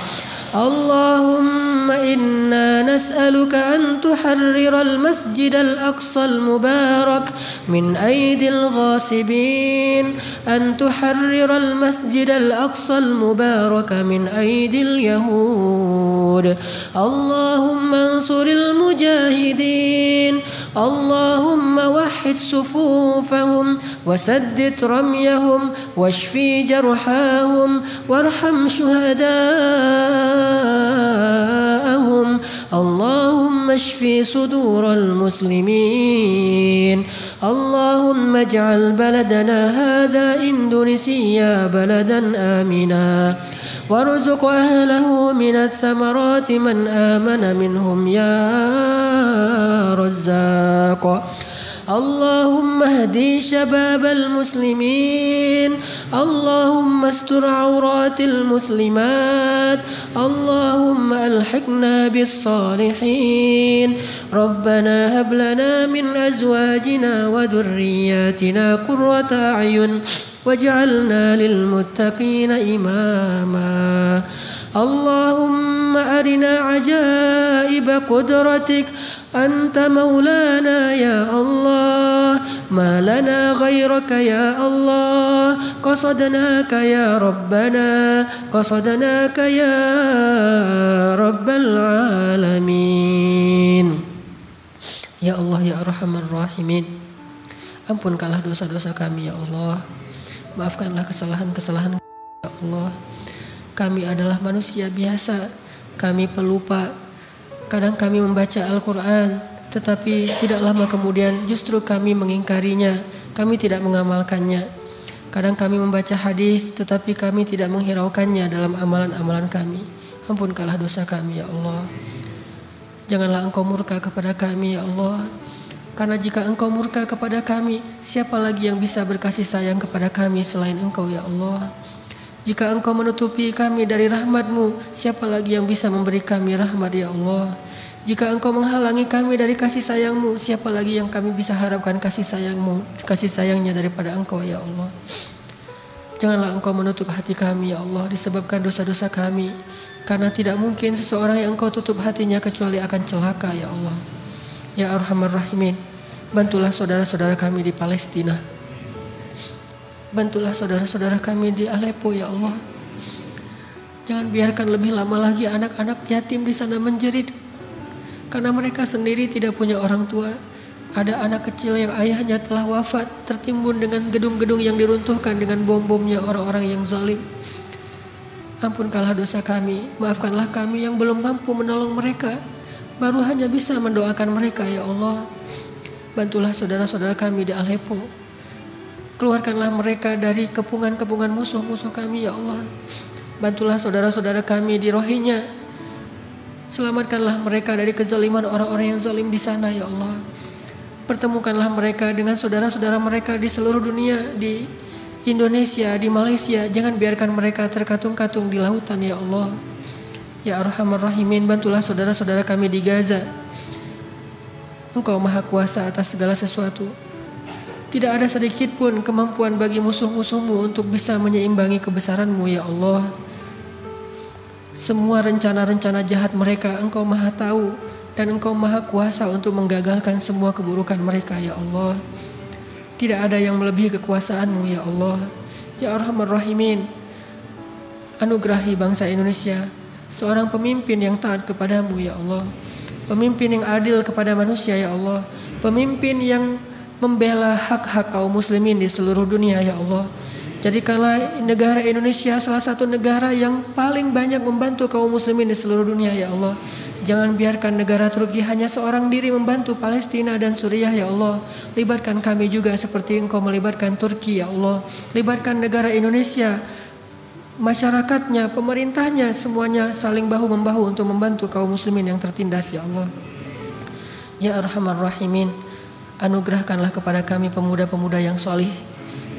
Speaker 1: اللهم إنا نسألك أن تحرر المسجد الأقصى المبارك من أيدي الغاصبين. أن تحرر المسجد الأقصى المبارك من أيدي اليهود. اللهم انصر المجاهدين. اللهم وحد صفوفهم وسدد رميهم واشفي جرحاهم وارحم شهداءهم. اللهم اشفي صدور المسلمين. اللهم اجعل بلدنا هذا إندونيسيا بلدا آمنا وارزق أهله من الثمرات من آمن منهم يا رزاق. اللهم اهدي شباب المسلمين. اللهم استر عورات المسلمات. اللهم ألحقنا بالصالحين. ربنا هب لنا من أزواجنا وذرياتنا قرة أعين واجعلنا للمتقين إماما. اللهم أرنا عجائب قدرتك. أنت مولانا يا الله ما لنا غيرك يا الله قصدناك يا ربنا قصدناك يا رب العالمين. Ya Allah ya Arhamar Rahimin, ampunkanlah dosa-dosa kami ya Allah, maafkanlah kesalahan-kesalahan ya Allah. Kami adalah manusia biasa, kami pelupa. Kadang kami membaca Al-Quran, tetapi tidak lama kemudian justru kami mengingkarinya, kami tidak mengamalkannya. Kadang kami membaca hadis, tetapi kami tidak menghiraukannya dalam amalan-amalan kami. Ampunkanlah dosa kami ya Allah. Janganlah Engkau murka kepada kami ya Allah. Karena jika Engkau murka kepada kami, siapa lagi yang bisa berkasih sayang kepada kami selain Engkau ya Allah. Jika Engkau menutupi kami dari rahmat-Mu, siapa lagi yang bisa memberi kami rahmat ya Allah. Jika Engkau menghalangi kami dari kasih sayang-Mu, siapa lagi yang kami bisa harapkan kasih sayang-Mu, kasih sayangnya daripada Engkau ya Allah. Janganlah Engkau menutup hati kami ya Allah disebabkan dosa-dosa kami. Karena tidak mungkin seseorang yang Engkau tutup hatinya kecuali akan celaka ya Allah. Ya Arhamar Rahimin, bantulah saudara-saudara kami di Palestina. Bantulah saudara-saudara kami di Aleppo ya Allah. Jangan biarkan lebih lama lagi anak-anak yatim di sana menjerit karena mereka sendiri tidak punya orang tua. Ada anak kecil yang ayahnya telah wafat tertimbun dengan gedung-gedung yang diruntuhkan dengan bom-bomnya orang-orang yang zalim. Ampunkanlah dosa kami, maafkanlah kami yang belum mampu menolong mereka, baru hanya bisa mendoakan mereka ya Allah. Bantulah saudara-saudara kami di Aleppo. Keluarkanlah mereka dari kepungan-kepungan musuh-musuh kami ya Allah. Bantulah saudara-saudara kami di Rohingya. Selamatkanlah mereka dari kezaliman orang-orang yang zalim di sana ya Allah. Pertemukanlah mereka dengan saudara-saudara mereka di seluruh dunia, di Indonesia, di Malaysia. Jangan biarkan mereka terkatung-katung di lautan ya Allah. Ya Arhamar Rahimin, bantulah saudara-saudara kami di Gaza. Engkau Maha Kuasa atas segala sesuatu. Tidak ada sedikit pun kemampuan bagi musuh-musuhmu untuk bisa menyeimbangi kebesaranmu ya Allah. Semua rencana-rencana jahat mereka Engkau Maha tahu dan Engkau Maha Kuasa untuk menggagalkan semua keburukan mereka ya Allah. Tidak ada yang melebihi kekuasaanmu ya Allah. Ya Arhamar Rahimin, anugerahi bangsa Indonesia seorang pemimpin yang taat kepadamu ya Allah. Pemimpin yang adil kepada manusia ya Allah. Pemimpin yang membela hak-hak kaum muslimin di seluruh dunia ya Allah. Jadikanlah negara Indonesia salah satu negara yang paling banyak membantu kaum muslimin di seluruh dunia ya Allah. Jangan biarkan negara Turki hanya seorang diri membantu Palestina dan Suriah ya Allah. Libatkan kami juga seperti Engkau melibatkan Turki ya Allah. Libatkan negara Indonesia, masyarakatnya, pemerintahnya, semuanya saling bahu-membahu untuk membantu kaum muslimin yang tertindas ya Allah. Ya Arhamar Rahimin, anugerahkanlah kepada kami pemuda-pemuda yang solih,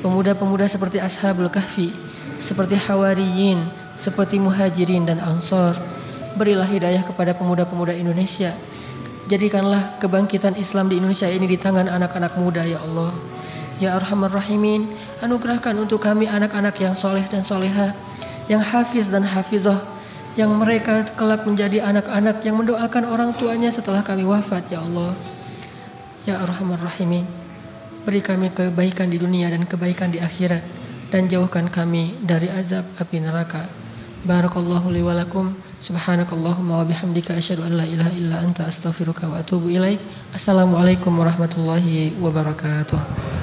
Speaker 1: pemuda-pemuda seperti Ashabul Kahfi, seperti Hawariyin, seperti Muhajirin dan Ansor. Berilah hidayah kepada pemuda-pemuda Indonesia. Jadikanlah kebangkitan Islam di Indonesia ini di tangan anak-anak muda ya Allah. Ya Arhamar Rahimin, anugerahkan untuk kami anak-anak yang soleh dan solehah, yang hafiz dan hafizah, yang mereka kelak menjadi anak-anak yang mendoakan orang tuanya setelah kami wafat ya Allah. Ya Arhamar Rahimin, beri kami kebaikan di dunia dan kebaikan di akhirat, dan jauhkan kami dari azab api neraka. Barakallahu li wa lakum, subhanakallahumma wa bihamdika asyhadu an la ilaha illa anta astaghfiruka wa atubu ilaik. Assalamualaikum warahmatullahi wabarakatuh.